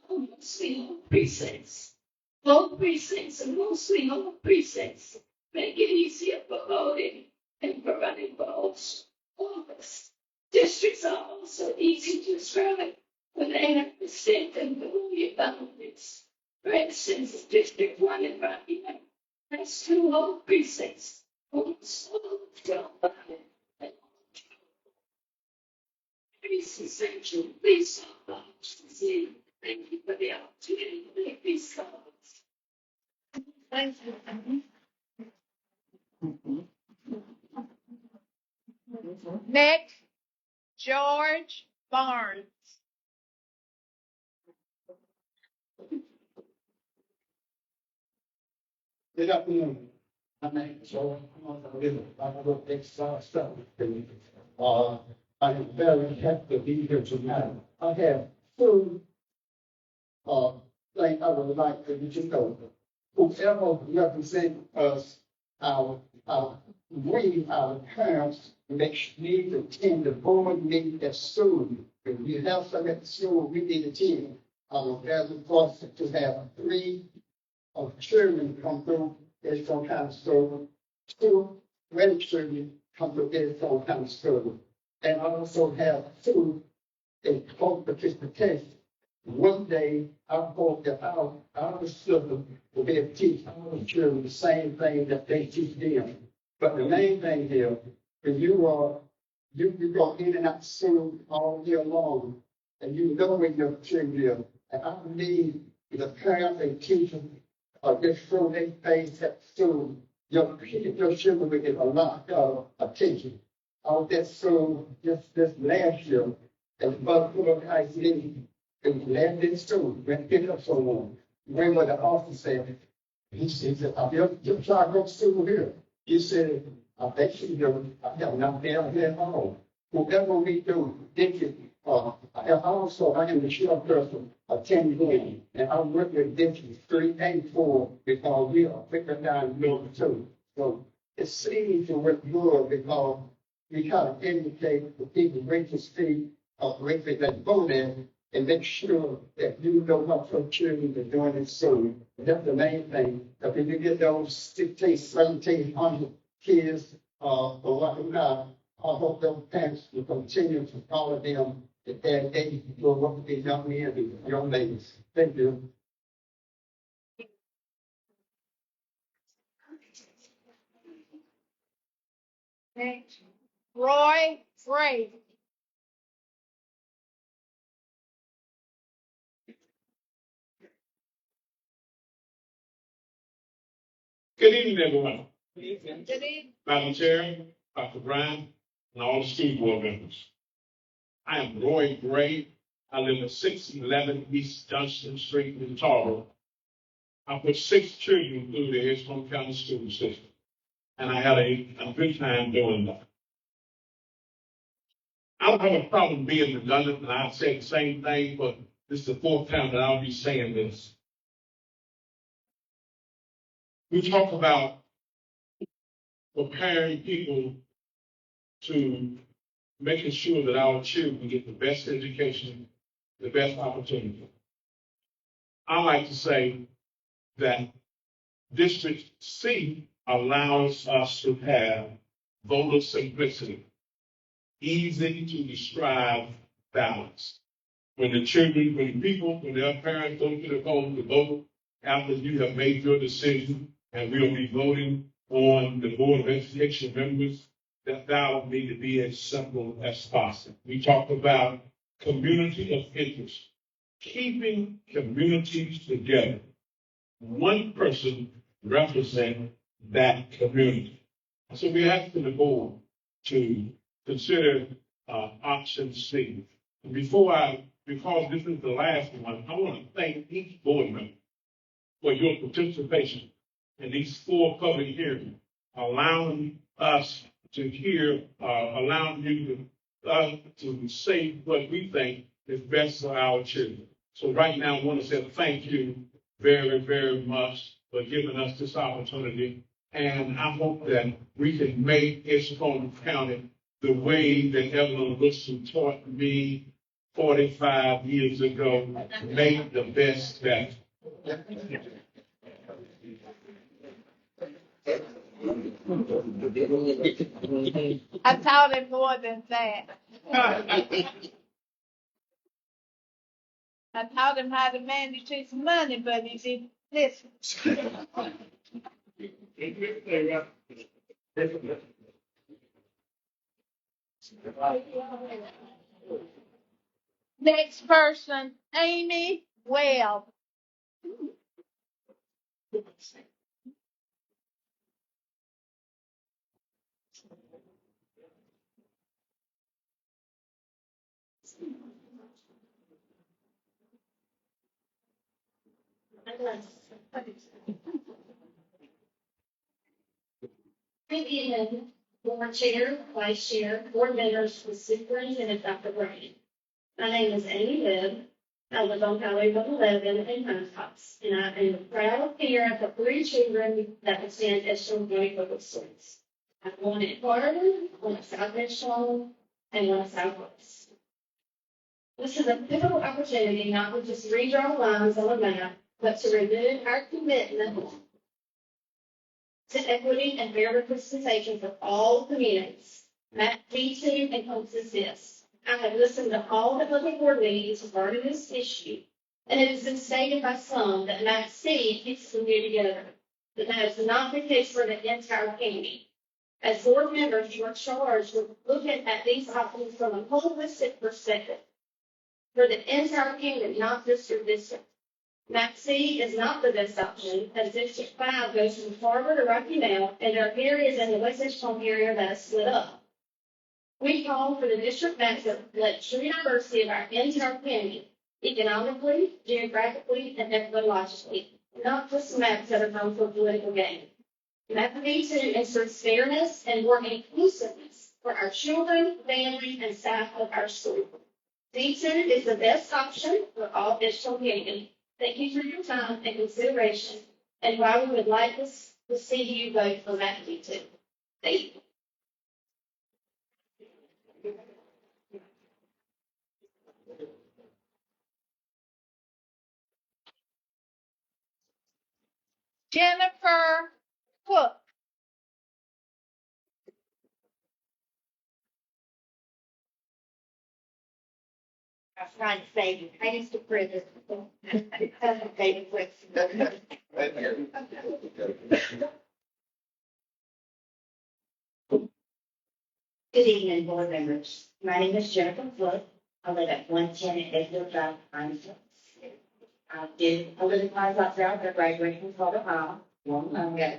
mostly home precincts. Home precincts and mostly home precincts make it easier for voting and for running for office. Districts are also easy to describe when they have distinct and familiar boundaries. For instance, District 1 in Rocky Mount has 2 home precincts. It's essential. Please see. Thank you for the opportunity to make these comments. Thank you. Next, George Barnes. Good afternoon. My name is George. I am very happy to be here tonight. I have 2 things I would like for you to know. Whoever represents us, our parents need to attend the board meeting at school. If you have some at the school, we need to attend. I was very fortunate to have 3 children come through Edgecombe County School, 2 grandchildren come through Edgecombe County School, and I also have 2 in close participation. One day, I hope that our children will be able to teach our children the same thing that they teach them. But the main thing here, when you go in and out of school all year long, and you know where your children live, and I believe the parents and teachers just so they face at school, your children will get a lot of attention. I was at school this last year at Buffalo High School. It was last in school, went pick up someone. Went where the officer said, he said, you're trying to go to school here. He said, I bet you do. I have not been here at all. Whatever we do, Dickie, I also, I am the chairperson of 10 Green, and I work with Dickie 3 and 4 because we are quicker down number 2. So it seems to work good because we kind of educate the people reach the speed of races that go there and make sure that you know what your children are doing in school. That's the main thing. If you get those 16, 1700 kids or whatnot, I hope those parents will continue to follow them at that age for what these young men and young ladies. Thank you. Next, Roy Frey. Good evening, everyone. Good evening. Madam Chair, Dr. Brown, and all the school board members. I am Roy Gray. I live at 611 East Johnston Street in Tarboro. I put 6 children through the Edgecombe County school system, and I had a good time doing that. I don't have a problem being redundant, and I've said the same thing, but this is the 4th time that I'll be saying this. We talk about preparing people to making sure that our children get the best education, the best opportunity. I like to say that District C allows us to have voter simplicity, easy to describe balance. When their parents go to the polls to vote, after you have made your decision, and we'll be voting on the Board of Education members, that ballot need to be as simple as possible. We talk about community of interest, keeping communities together. One person represents that community. So we're asking the board to consider option C. Because this is the last one, I want to thank each board member for your participation in these 4 public hearings, allowing us to hear, allowing you to say what we think is best for our children. So right now, I want to say thank you very, very much for giving us this opportunity. And I hope that we can make Edgecombe County the way that Evelyn Wilson taught me 45 years ago, make the best better. I taught him more than that. I taught him how to manage his money, but he didn't listen. Next person, Amy Webb. Good evening, board chair, vice chair, board members, and superintendent Dr. Brown. My name is Amy Webb. I live on Highway 111 in Pinetops, and I am a proud parent of 3 children that attend Edgecombe County Public Schools. I have one at Garden, one at South Edgecombe, and one at Southwest. This is a pivotal opportunity not to just redraw lines on a map, but to renew our commitment to equity and fair representation for all communities. Map B2 encompasses this. I have listened to all the public board meetings regarding this issue, and it has been stated by some that Map C keeps the view together, but that is not the case for the entire county. As board members, you are charged with looking at these options from a holistic perspective for the entire county, not just your district. Map C is not the best option, as District 5 goes from Farmer to Rocky Mount, and there are areas in the West Edgecombe area that are split up. We call for the district map to reflect true diversity of our entire county, economically, geographically, and ethnologically, not just maps that are known for political gain. Map B2 ensures fairness and more inclusiveness for our children, families, and staff of our school. D2 is the best option for all Edgecombe County. Thank you for your time and consideration, and why we would like to see you vote for map B2. Thank you. Jennifer Cook. I was trying to save you. I used to prison. David Good evening, board members. My name is Jennifer Flood. I live at 110 Edgecombe Drive, Pinetops. I did a little time out there. I graduated from Florida High long time ago.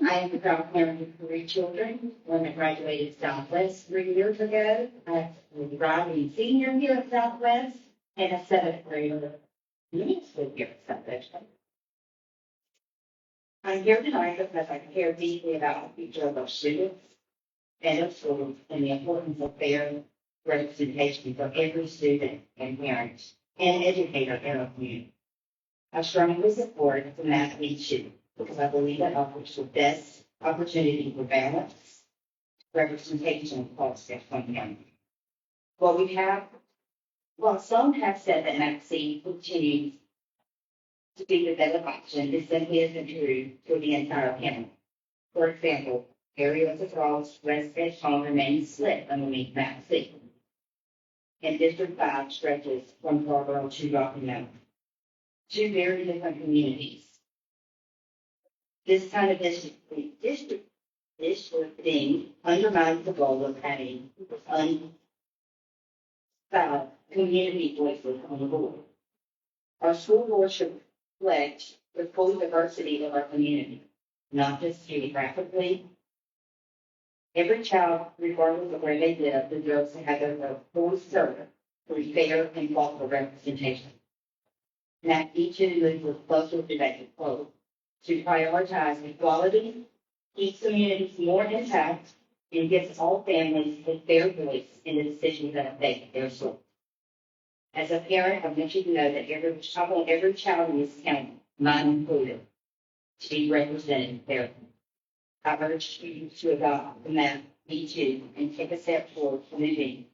I am the proud parent of 3 children. One that graduated Southwest 3 years ago. I have a rising senior here at Southwest and a 7th grader middle school here at Southwest. I'm here tonight because I care deeply about the future of our students and of schools and the importance of fair representation for every student and parent and educator in our community. I strongly support the map B2 because I believe it offers the best opportunity for balance, representation across Edgecombe County. While some have said that map C continues to be the better option, this simply isn't true for the entire county. For example, areas across West Edgecombe remain split underneath map C. And District 5 stretches from Scarborough to Rocky Mount. 2 very different communities. This kind of districting undermines the goal of having community voices on the board. Our school board should reflect the full diversity of our community, not just geographically. Every child, regardless of where they live, deserves to have their voice heard through fair and thoughtful representation. Map B2 moves us closer to that goal to prioritize equality, keeps communities more intact, and gives all families a fair voice in the decisions that affect their schools. As a parent, I want you to know that I want every child in this county, mine included, to be represented fairly. I urge you to adopt the map B2 and take a step towards moving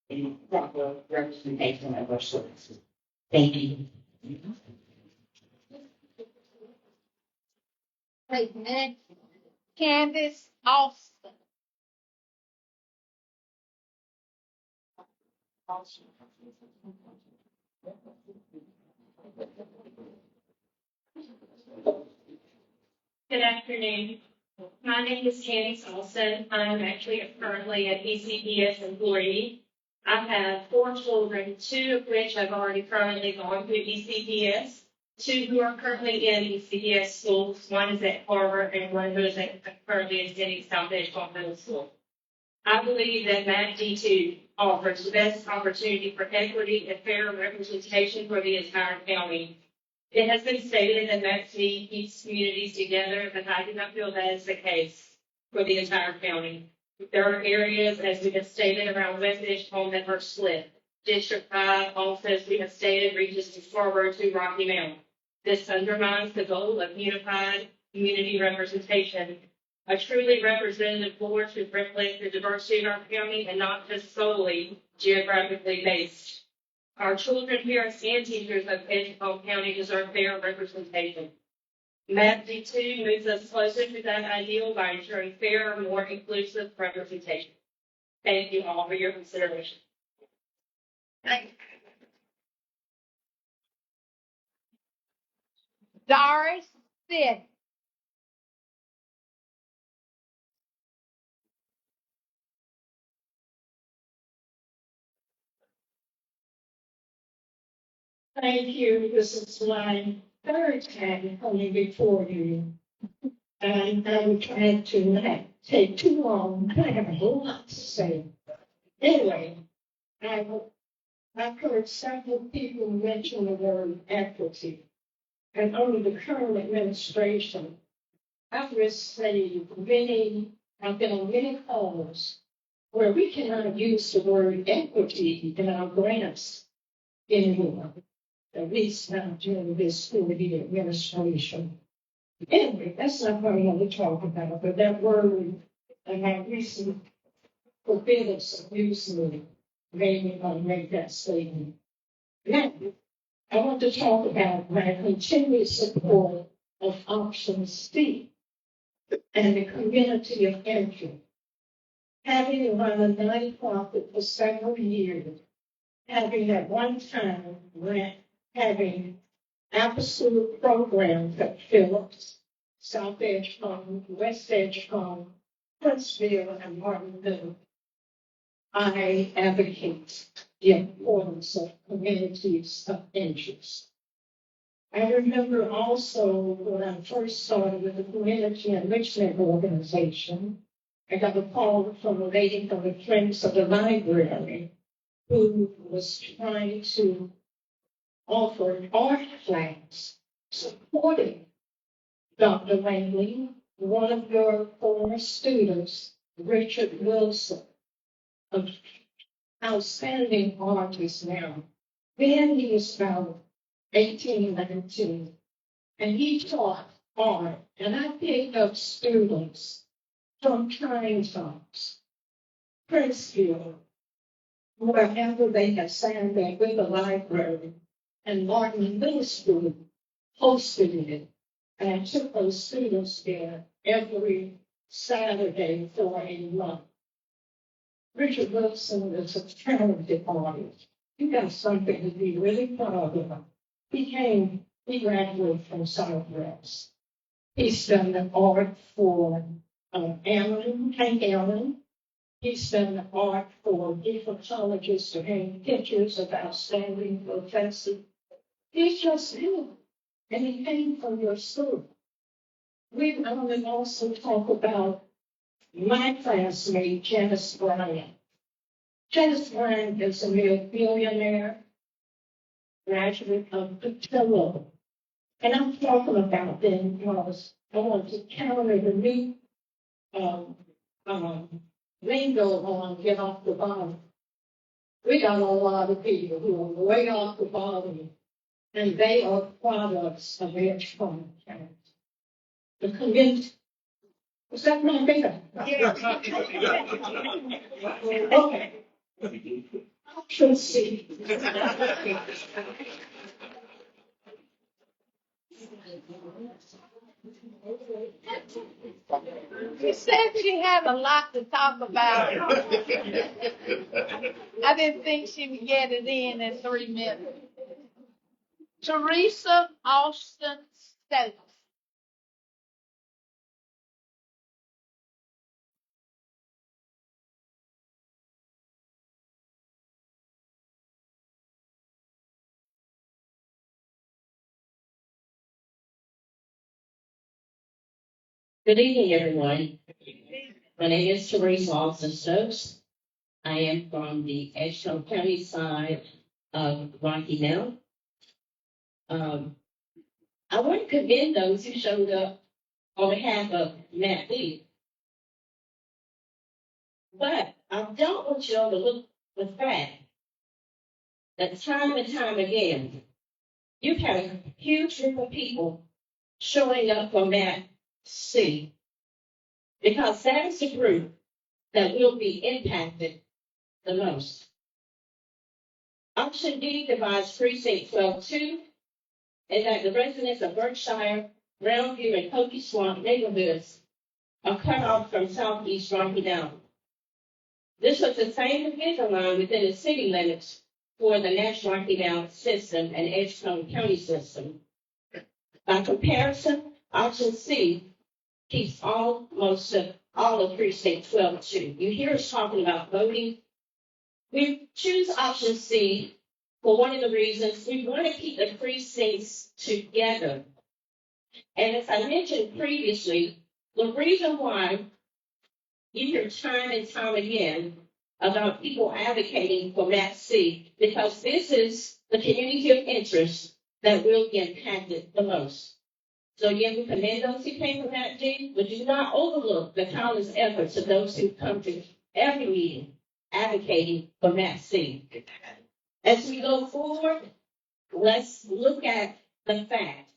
in proper representation of our schools. Thank you. Wait a minute. Candace Austin. Good afternoon. My name is Candice Olson. I'm actually currently an ECPS employee. I have 4 children, 2 of which have already currently gone through ECPS, 2 who are currently in ECPS schools. One is at Harvard and one who is currently attending South Edgecombe Middle School. I believe that MAP D2 offers the best opportunity for equity and fair representation for the entire county. It has been stated that MAP D keeps communities together, but I do not feel that is the case for the entire county. There are areas, as we have stated, around West Edgecombe that are split. District 5 also, as we have stated, reaches from Scarborough to Rocky Mount. This undermines the goal of unified community representation. A truly representative board should reflect the diversity in our county and not just solely geographically based. Our children, parents, and teachers of Edgecombe County deserve fair representation. MAP D2 moves us closer to that ideal by ensuring fair, more inclusive representation. Thank you all for your consideration. Thank you. Doris Sid. Thank you. This is my third time coming before you. And I'm trying to not take too long. I have a whole lot to say. Anyway, I've heard several people mention the word equity. And under the current administration, I've received I've been on many calls where we cannot use the word equity in our grants anymore, at least not during this school year administration. Anyway, that's not what I want to talk about, but that word and my recent forbiddance of using it made me want to make that statement. Now, I want to talk about my continued support of option C and the community of interest. Having run a nonprofit for several years, having at one time having absolute programs at Phillips, South Edgecombe, West Edgecombe, Huntsville, and Martinville, I advocate the importance of communities of interest. I remember also when I first started with the Community Enrichment Organization, I got a call from a lady from the Friends of the Library who was trying to offer an art class supporting Dr. Langley, one of your former students, Richard Wilson, an outstanding artist now. Then he was about 18, 19, and he taught art, and I picked up students from Pinetops, Princeville, wherever they had signed up with the library, and Martin Middle School hosted it. And I took those students there every Saturday for a month. Richard Wilson is a talented artist. He got something to be really proud of. He graduated from Southwest. He's done the art for Hank Allen. He's done the art for different colleges to hang pictures of outstanding professors. He's just new, and he came from your school. We also talk about my classmate, Janice Bryant. Janice Bryant is a billionaire, graduate of Patillo. And I'm talking about them because I want to counter the new lingo on get off the bottom. We got a lot of people who are way off the bottom, and they are products of Edgecombe County. The community. Was that my bigger? Okay. Option C. She said she had a lot to talk about. I didn't think she would get it in 3 minutes. Teresa Austin Stokes. Good evening, everyone. My name is Teresa Austin Stokes. I am from the Edgecombe County side of Rocky Mount. I want to commend those who showed up on behalf of Matt Lee. But I don't want you all to look the fact that time and time again, you've had a huge group of people showing up for Matt C. Because that is the group that will be impacted the most. Option D divides precinct 12-2, and that the residents of Berkshire, Brownview, and Pokey Swamp neighborhoods are cut off from southeast Rocky Mountain. This was the same division line within the city limits for the National Rocky Mountain system and Edgecombe County system. By comparison, option C keeps almost all of precinct 12-2. You hear us talking about voting. We choose option C for one of the reasons we want to keep the precincts together. And as I mentioned previously, the reason why you hear time and time again about people advocating for Map C, because this is the community of interest that will be impacted the most. So again, we commend those who came from Map D, but do not overlook the countless efforts of those who come to every meeting advocating for Map C. As we go forward, let's look at the fact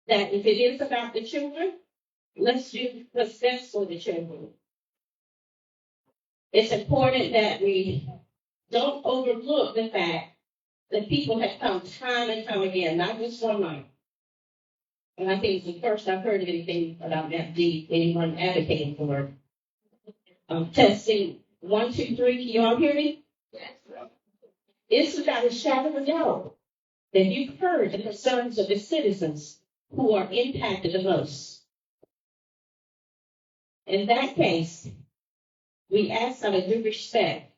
that if it is about the children, let's do what's best for the children. It's important that we don't overlook the fact that people have come time and time again, not just one night. And I think it's the first I've heard of anything about FD, anyone advocating for it. Testing 1, 2, 3. Can you all hear me? Yes. It's without a shadow of a doubt that you've heard the concerns of the citizens who are impacted the most. In that case, we ask out of due respect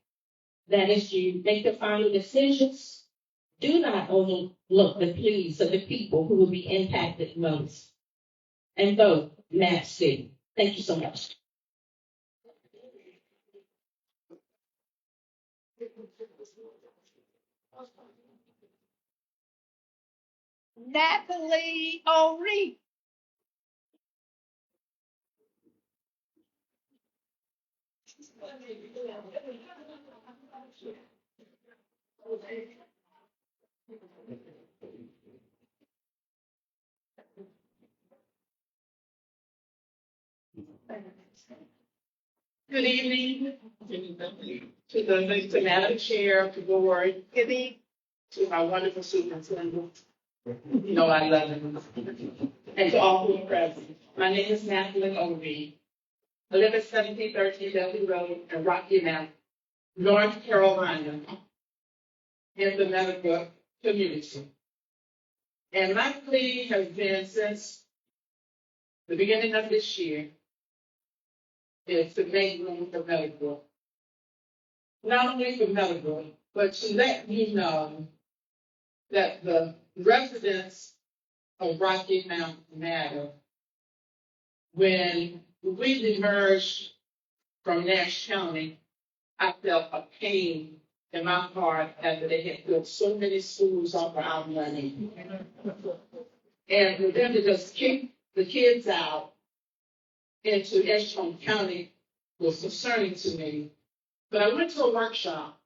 that as you make the final decisions, do not overlook the pleas of the people who will be impacted most. And vote Map C. Thank you so much. Natalie O'Reilly. Good evening to the Madam Chair, to the board, good evening to my wonderful superintendent. You know I love him. And to all who are present. My name is Natalie O'Reilly. I live at 1713 Dudley Road in Rocky Mount, North Carolina, in the Meadowbrook community. And my plea has been since the beginning of this year is to make room for Meadowbrook. Not only for Meadowbrook, but to let you know that the residents of Rocky Mount matter. When we emerged from Nash County, I felt a pain in my heart after they had built so many schools off of our money. And for them to just kick the kids out into Edgecombe County was concerning to me. But I went to a workshop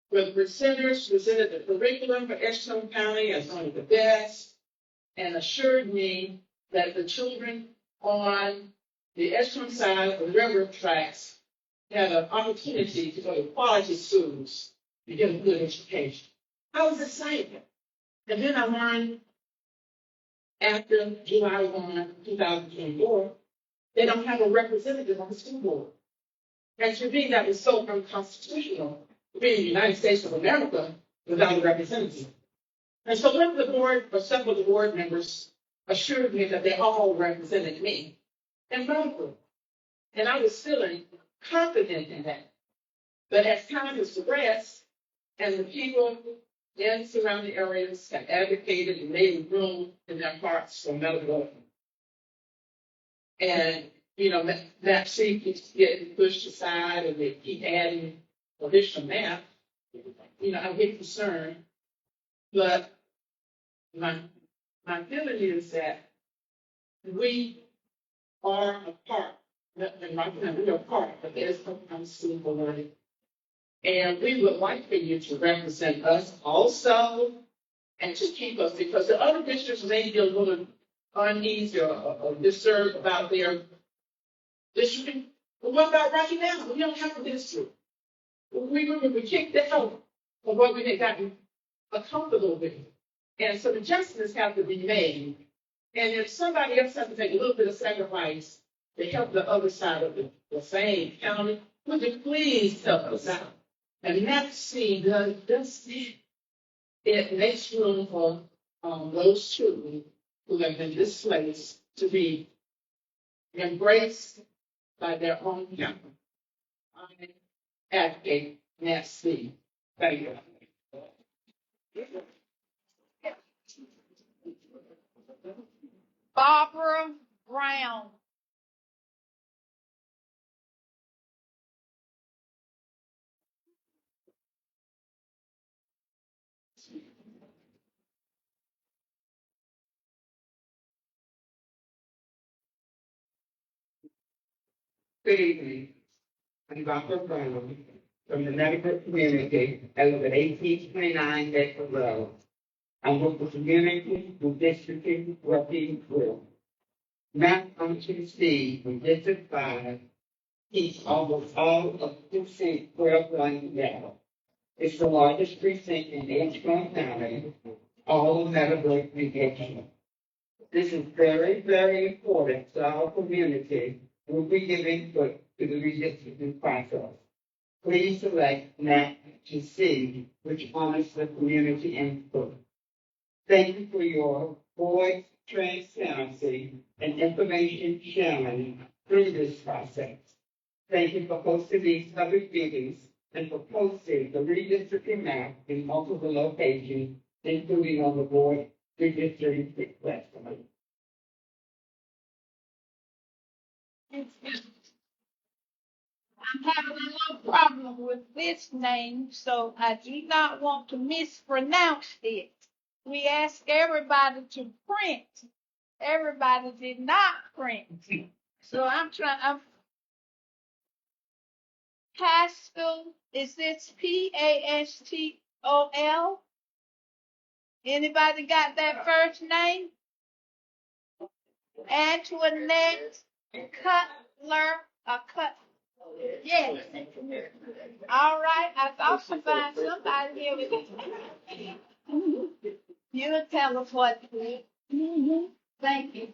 where the presenters presented the curriculum for Edgecombe County as one of the best and assured me that the children on the Edgecombe side of the railroad tracks had an opportunity to go to quality schools to get a good education. I was excited. And then I learned after July 1, 2024, they don't have a representative on the school board. And to me, that was so unconstitutional to be in the United States of America without a representative. And so one of the board, or several of the board members assured me that they all represented me and voted. And I was feeling confident in that. But as time has progressed, and the people in surrounding areas have advocated and made room in their hearts for Meadowbrook. And, you know, Map C keeps getting pushed aside and they keep adding additional map. You know, I get concerned. But my feeling is that we are a part, and right now we are part of the Edgecombe School Board. And we would like for you to represent us also and to keep us, because the other districts may be a little uneasy or disturbed about their districting. But what about Rocky Mountain? We don't have a district. We kicked out of what we had gotten comfortable with. And so adjustments have to be made. And if somebody else has to make a little bit of sacrifice to help the other side of the same county, would you please help us out? And Map C does that. It makes room for those children who have been displaced to be embraced by their own county. I advocate Map C. Thank you. Barbara Brown. Good evening. I'm Dr. Brown from the medical community. I live at 1829 Edgecombe Road. I work with community redistricting working group. Malfunction C from District 5 keeps almost all of precinct 12 going together. It's the largest precinct in Edgecombe County, all of medical education. This is very, very important to our community when we give input to the redistricting process. Please select map to C, which honors the community input. Thank you for your voice, transparency, and information sharing through this process. Thank you for hosting these public meetings and for posting the redistricting map in multiple locations, including on the board redistricting website. I'm having a little problem with this name, so I do not want to mispronounce it. We asked everybody to print. Everybody did not print. So I'm Pastel, is this Pastol? Anybody got that first name? Antoinette Cutler, yes. All right, I thought to find somebody here with you'll tell us what to do. Thank you.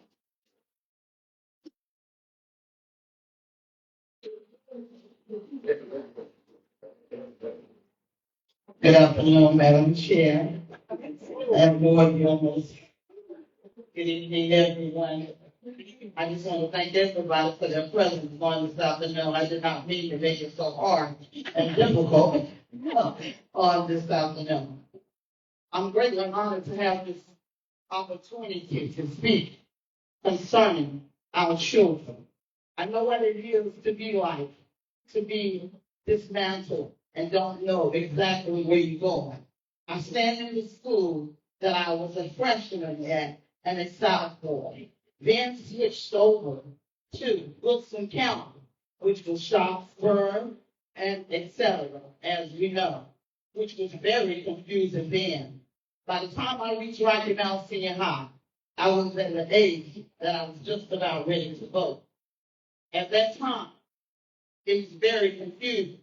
Good afternoon, Madam Chair and board members. Good evening, everyone. I just want to thank everybody for their presence on this afternoon. I did not mean to make it so hard and difficult on this afternoon. I'm greatly honored to have this opportunity to speak concerning our children. I know what it is to be like, to be dismantled and don't know exactly where you're going. I stand in the school that I was a freshman at and a sophomore, then switched over to Wilson County, which was Sharpsburg and etc., as we know, which was very confusing then. By the time I reached Rocky Mount Senior High, I was at the age that I was just about ready to vote. At that time, it was very confusing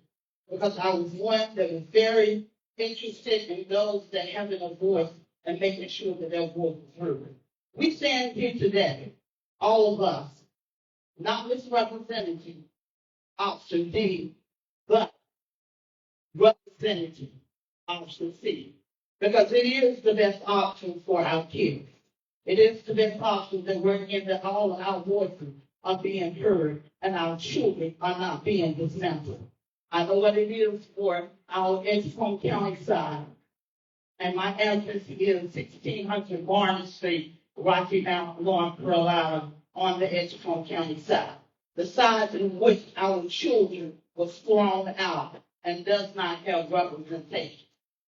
because I was one that was very interested in those that having a voice and making sure that their voice was heard. We stand here today, all of us, not misrepresenting option D, but representing option C, because it is the best option for our kids. It is the best option that we're in that all of our voices are being heard and our children are not being dismantled. I know what it is for our Edgecombe County side, and my address is 1600 Barnes Street, Rocky Mount, North Carolina, on the Edgecombe County side, the side in which our children was thrown out and does not have representation.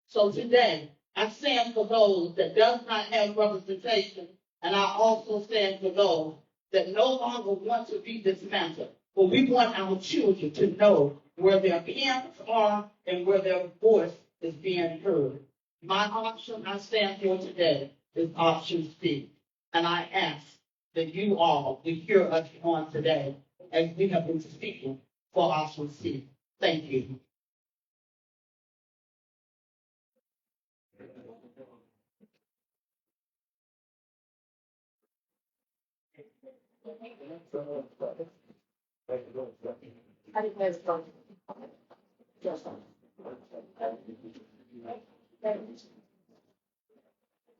So today, I stand for those that does not have representation, and I also stand for those that no longer want to be dismantled. But we want our children to know where their parents are and where their voice is being heard. My option I stand for today is option C. And I ask that you all will hear us on today as we have been speaking for option C. Thank you.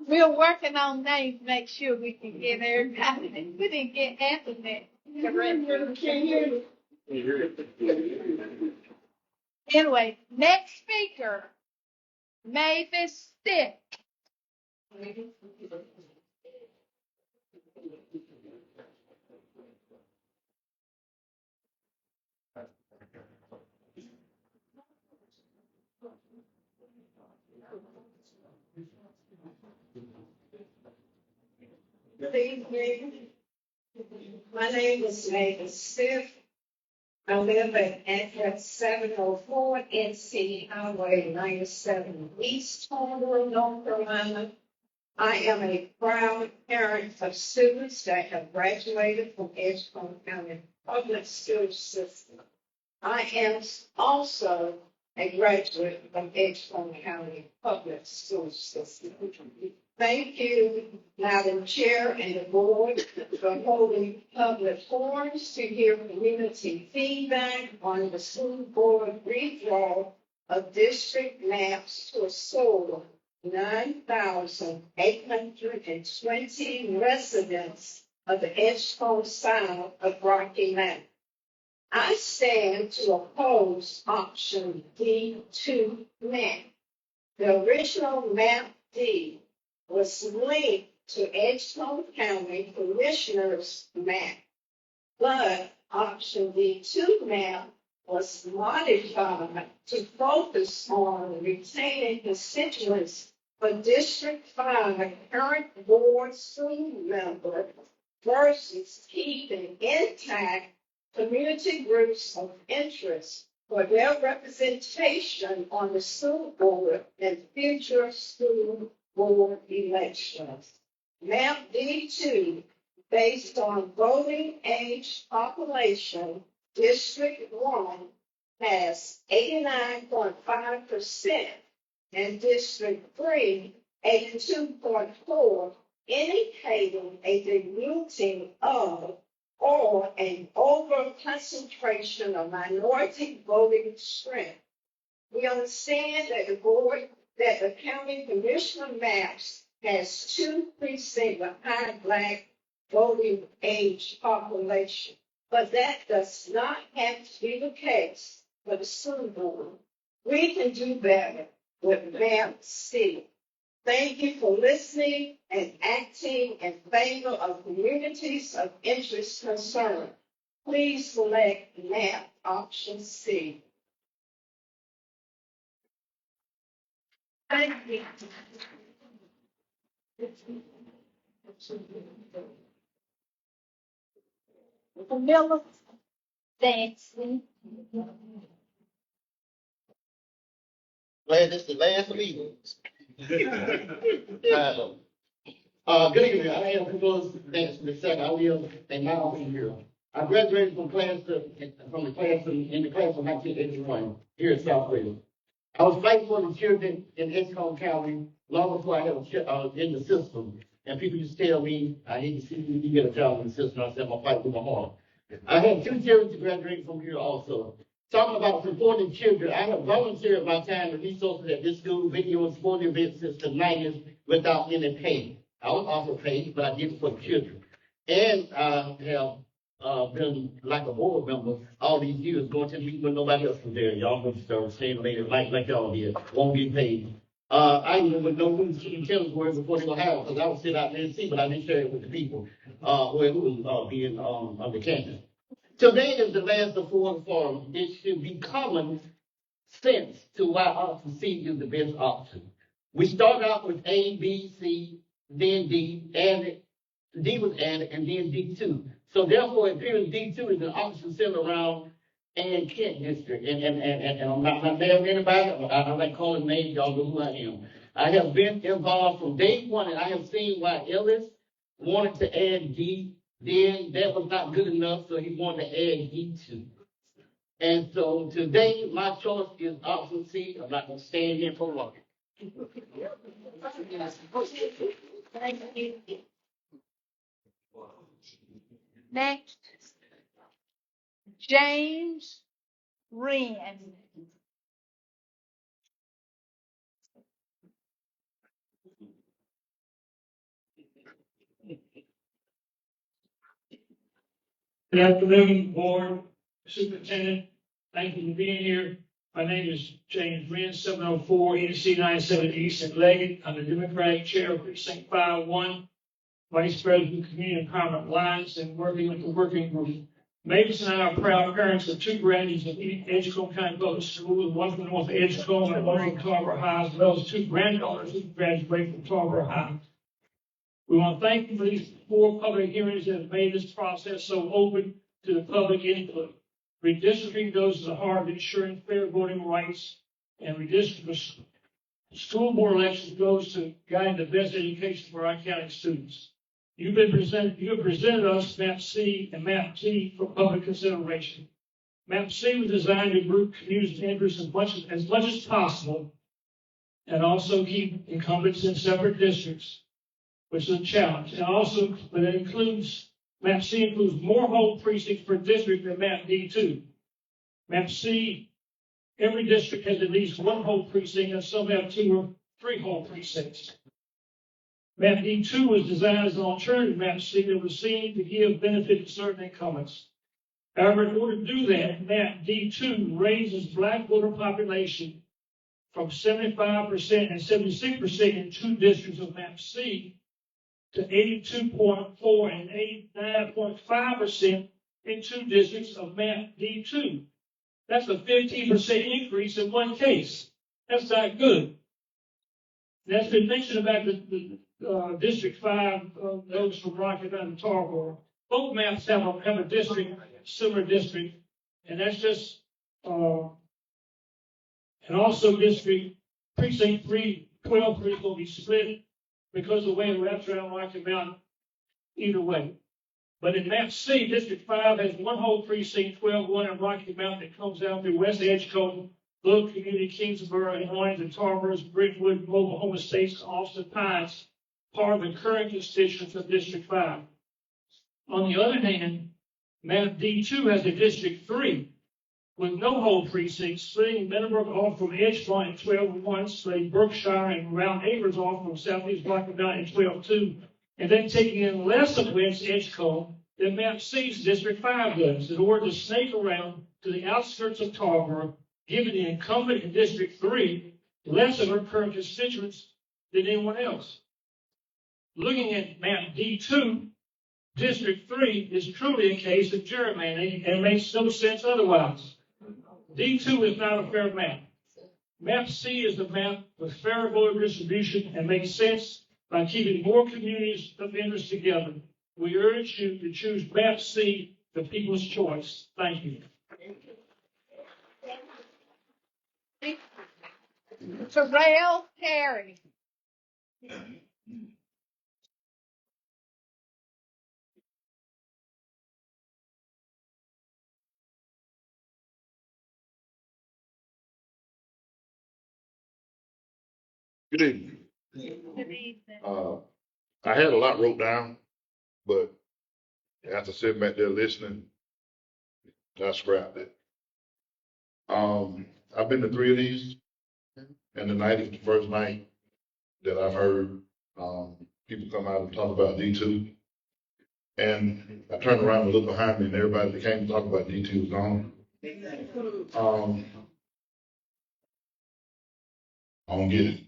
We're working on names, make sure we can get everybody. We didn't get Anthony correctly. Anyway, next speaker Mavis Stick. Good evening. My name is Megan Stiff. I live at address 704 NC Highway 97 East Cornwall, North Carolina. I am a proud parent of students that have graduated from Edgecombe County Public School System. I am also a graduate from Edgecombe County Public School System. Thank you, Madam Chair and the board, for holding public forums to hear community feedback on the school board redraw of district maps to assure 9,820 residents of the Edgecombe South of Rocky Mountain. I stand to oppose option D2 map. The original map D was linked to Edgecombe County Commissioner's map, but option D2 map was modified to focus on retaining constituents for District 5 current board school member versus keeping intact community groups of interest for their representation on the school board and future school board elections. Map D2, based on voting age population, District 1 has 89.5% and District 3, 82.4%, indicating a diluting of or an over concentration of minority voting strength. We understand that the county commissioner maps has 2 precincts with high Black voting age population, but that does not have to be the case for the school board. We can do better with map C. Thank you for listening and acting in favor of communities of interest concern. Please select map option C. Thank you. Camilla. Thanks. Glad this is the last meeting. Good evening. I am Nicholas Nancy II. I live in Mountain View. I graduated from the class in the class of 1981 here at Southwest. I was fighting for the children in Edgecombe County long before I had in the system. And people used to tell me, I need to see you get a job in the system. I said, I'm going to fight with my heart. I had 2 children to graduate from here also. Talking about supporting children, I have volunteered my time and resources at this school, video and sporting events since the 90s without any pay. I was offered pay, but I did it for the children. And I have been like a board member all these years, going to the meeting when nobody else was there. Y'all going to start saying later, like y'all did, won't get paid. I even would know who the chief killers were before they were hired, because I would sit out there and see, but I didn't share it with the people who was being on the campus. Today is the last of 4 forums. It should be common sense to why option C is the best option. We started out with A, B, C, then D, added, D was added, and then D2. So therefore, it appears D2 is an option centered around and Kent District. And I'm not mad at anybody. I like calling names. Y'all know who I am. I have been involved from day one, and I have seen why Ellis wanted to add D. Then that was not good enough, so he wanted to add D2. And so today, my choice is option C. I'm not going to stand here for long. Thank you. Next, James Wren. Good afternoon, board, superintendent. Thank you for being here. My name is James Wren, 704 EDC 97 East and Leggett. I'm the Democratic Chair of Precinct 5-1, Vice President of Community Empowerment Alliance, and working with the working group. Mavis and I are proud parents of two graduates of Edgecombe County Public Schools, one from North Edgecombe and one from Tarboro High, as well as two granddaughters who graduated from Tarboro High. We want to thank you for these 4 public hearings that have made this process so open to the public input. Redistricting goes to the heart of ensuring fair voting rights, and redistricting school board elections goes to guiding the best education for our county students. You have presented us Map C and Map T for public consideration. Map C was designed to group communities' interests as much as possible, and also keep incumbents in separate districts, which is a challenge. And also, but it includes, Map C includes more whole precincts per district than Map D2. Map C, every district has at least 1 whole precinct, and some have 2 or 3 whole precincts. Map D2 was designed as an alternative Map C that was seen to give benefit to certain incumbents. However, in order to do that, Map D2 raises Black voter population from 75% and 76% in 2 districts of Map C to 82.4 and 89.5% in 2 districts of Map D2. That's a 15% increase in 1 case. That's not good. That's been mentioned about the District 5, those from Rocky Mountain and Tarboro. Both maps have a district, similar district, and that's just, and also District Precinct 3, 12 is going to be split because of the way it wraps around Rocky Mountain either way. But in Map C, District 5 has 1 whole precinct, 12-1 in Rocky Mountain that comes out through West Edgecombe, Little Community, Kingsborough, and Orange, and Tarboro, Brentwood, Oklahoma State, Austin Pines, part of the current constituents of District 5. On the other hand, Map D2 has a District 3 with no whole precincts, splitting Meadowbrook off from Edgecombe at 12-1, splitting Berkshire and Round Acres off from Southeast Rocky Mountain at 12-2, and then taking in less of West Edgecombe than Map C's District 5 does, in order to snake around to the outskirts of Tarboro, giving the incumbent in District 3 less of her current constituents than anyone else. Looking at Map D2, District 3 is truly a case of gerrymandering and makes no sense otherwise. D2 is not a fair map. Map C is a map with fair voter distribution and makes sense by keeping more communities of interest together. We urge you to choose Map C, the people's choice. Thank you. Terrell Terry. Good evening. I had a lot wrote down, but after sitting back there listening, I scrapped it. I've been to 3 of these, and tonight is the first night that I've heard people come out and talk about D2. And I turned around and looked behind me, and everybody that came to talk about D2 was gone. I don't get it.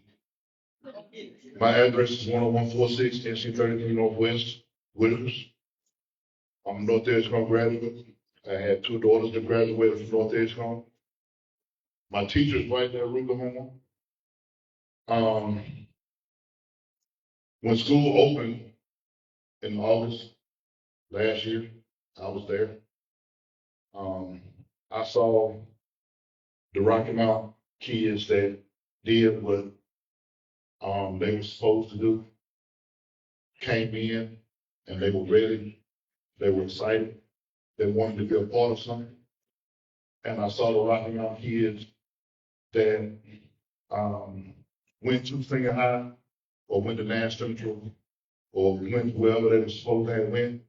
My address is 10146 NC 33 Northwest, Williams. I'm a North Edgecombe graduate. I had 2 daughters that graduated from North Edgecombe. My teacher's right there, Ruger Home. When school opened in August last year, I was there. I saw the Rocky Mountain kids that did what they were supposed to do, came in, and they were ready. They were excited. They wanted to be a part of something. And I saw the Rocky Mountain kids that went to senior high or went to Nash Central or went wherever they were supposed to have went.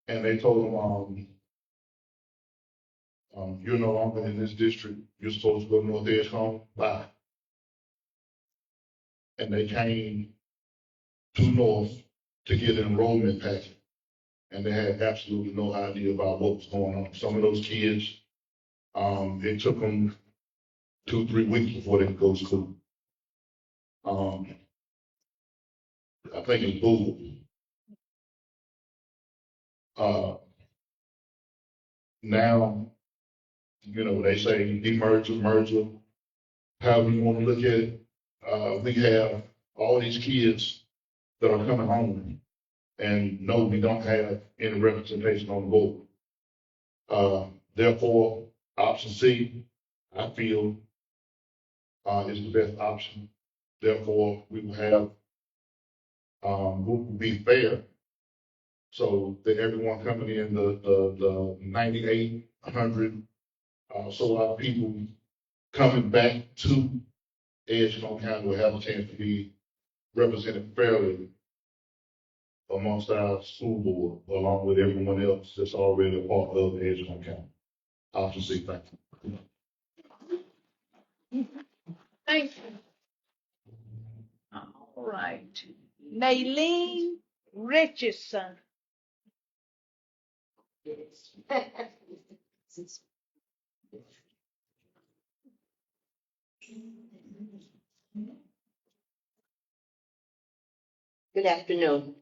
And they told them, you're no longer in this district. You're supposed to go to North Edgecombe. Bye. And they came to North to get an enrollment packet. And they had absolutely no idea about what was going on. Some of those kids, it took them 2-3 weeks before they can go to school. I think it's bull. Now, you know, they say demerger, merger, however you want to look at it. We have all these kids that are coming home, and no, we don't have any representation on the board. Therefore, option C, I feel, is the best option. Therefore, we will have, will be fair, so that everyone coming in the 9,800, so our people coming back to Edgecombe County will have a chance to be represented fairly amongst our school board, along with everyone else that's already a part of Edgecombe County. Option C, thank you. Thank you. All right. Naylene Richardson. Good afternoon.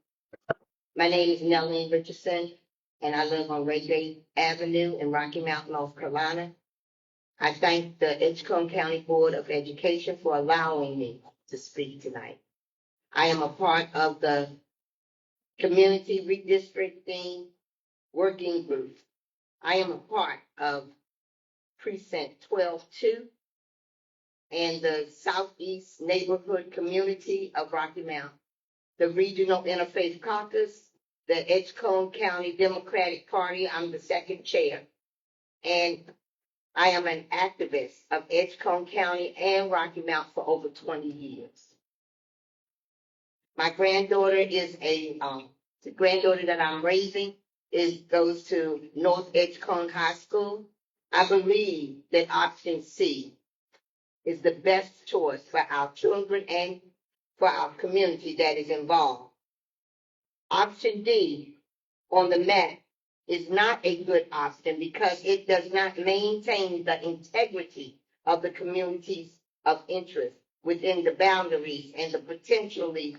My name is Nellene Richardson, and I live on Redgate Avenue in Rocky Mount, North Carolina. I thank the Edgecombe County Board of Education for allowing me to speak tonight. I am a part of the Community Redistricting Working Group. I am a part of Precinct 12-2 and the Southeast Neighborhood Community of Rocky Mount, the Regional Interfaith Caucus, the Edgecombe County Democratic Party. I'm the second chair. And I am an activist of Edgecombe County and Rocky Mount for over 20 years. My granddaughter is the granddaughter that I'm raising goes to North Edgecombe High School. I believe that option C is the best choice for our children and for our community that is involved. Option D on the map is not a good option because it does not maintain the integrity of the communities of interest within the boundaries and the potentially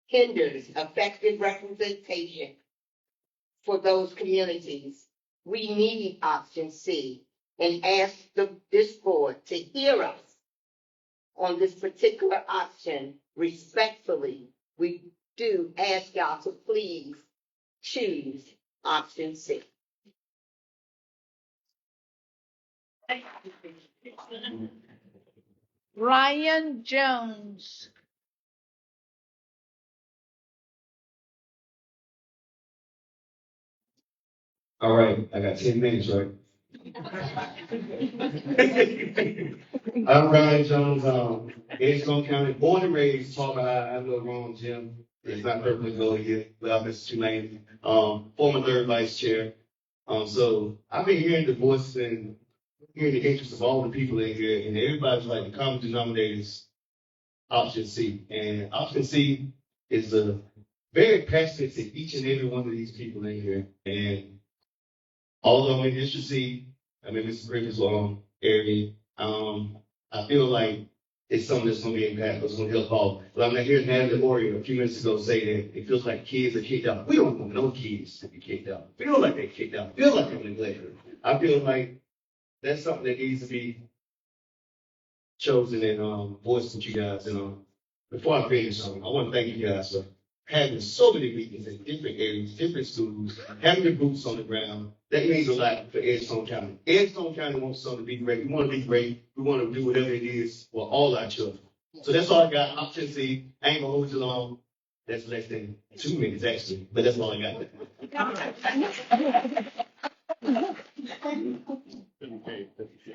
hinders effective representation for those communities. We need option C and ask this board to hear us on this particular option respectfully. We do ask y'all to please choose option C. Ryan Jones. All right, I got 10 minutes, right? I'm Ryan Jones, Edgecombe County, born and raised, talk about I live wrong, Jim. It's not perfectly go here, without Mr. Tulane, former third vice chair. So I've been hearing the voices and hearing the interest of all the people in here, and everybody's like the common denominator is option C. And option C is very passionate to each and every one of these people in here. And although in District C, I mean, Mr. Griffith's area, I feel like it's something that's going to be impactful, it's going to help all. But I'm not hearing Natalie Moria a few minutes ago say that it feels like kids are kicked out. We don't want no kids to be kicked out. Feel like they're kicked out. Feel like they're neglected. I feel like that's something that needs to be chosen and voiced with you guys. And before I finish, I want to thank you guys for having so many meetings in different areas, different schools, having the boots on the ground. That means a lot for Edgecombe County. Edgecombe County wants something to be great. We want to be great. We want to do whatever it is for all our children. So that's all I got. Option C. I ain't gonna hold you long. That's less than 2 minutes actually, but that's all I got.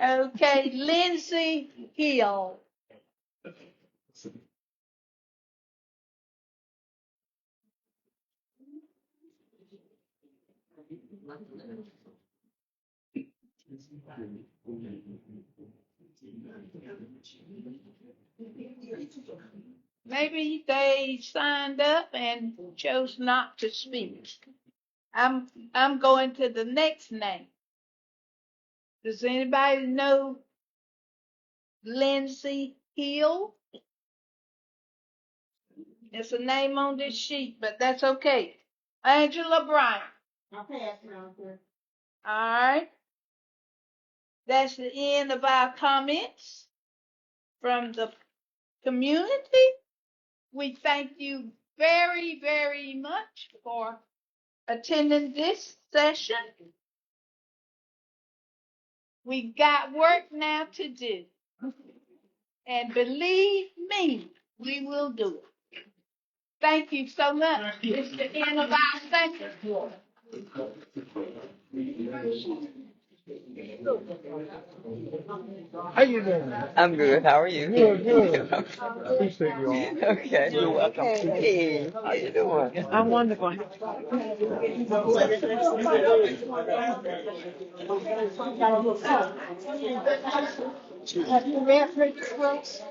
Okay, Lindsay Hill. Maybe they signed up and chose not to speak. I'm going to the next name. Does anybody know Lindsay Hill. It's a name on this sheet, but that's okay. Angela Bryant. I'll pass now, sir. All right. That's the end of our comments from the community. We thank you very, very much for attending this session. We got work now to do. And believe me, we will do it. Thank you so much. It's the end of our session. How you doing? I'm good. How are you? Good, good. Appreciate you all. Okay. You're welcome. Hey, how you doing? I'm wonderful. Have you read Richard's books?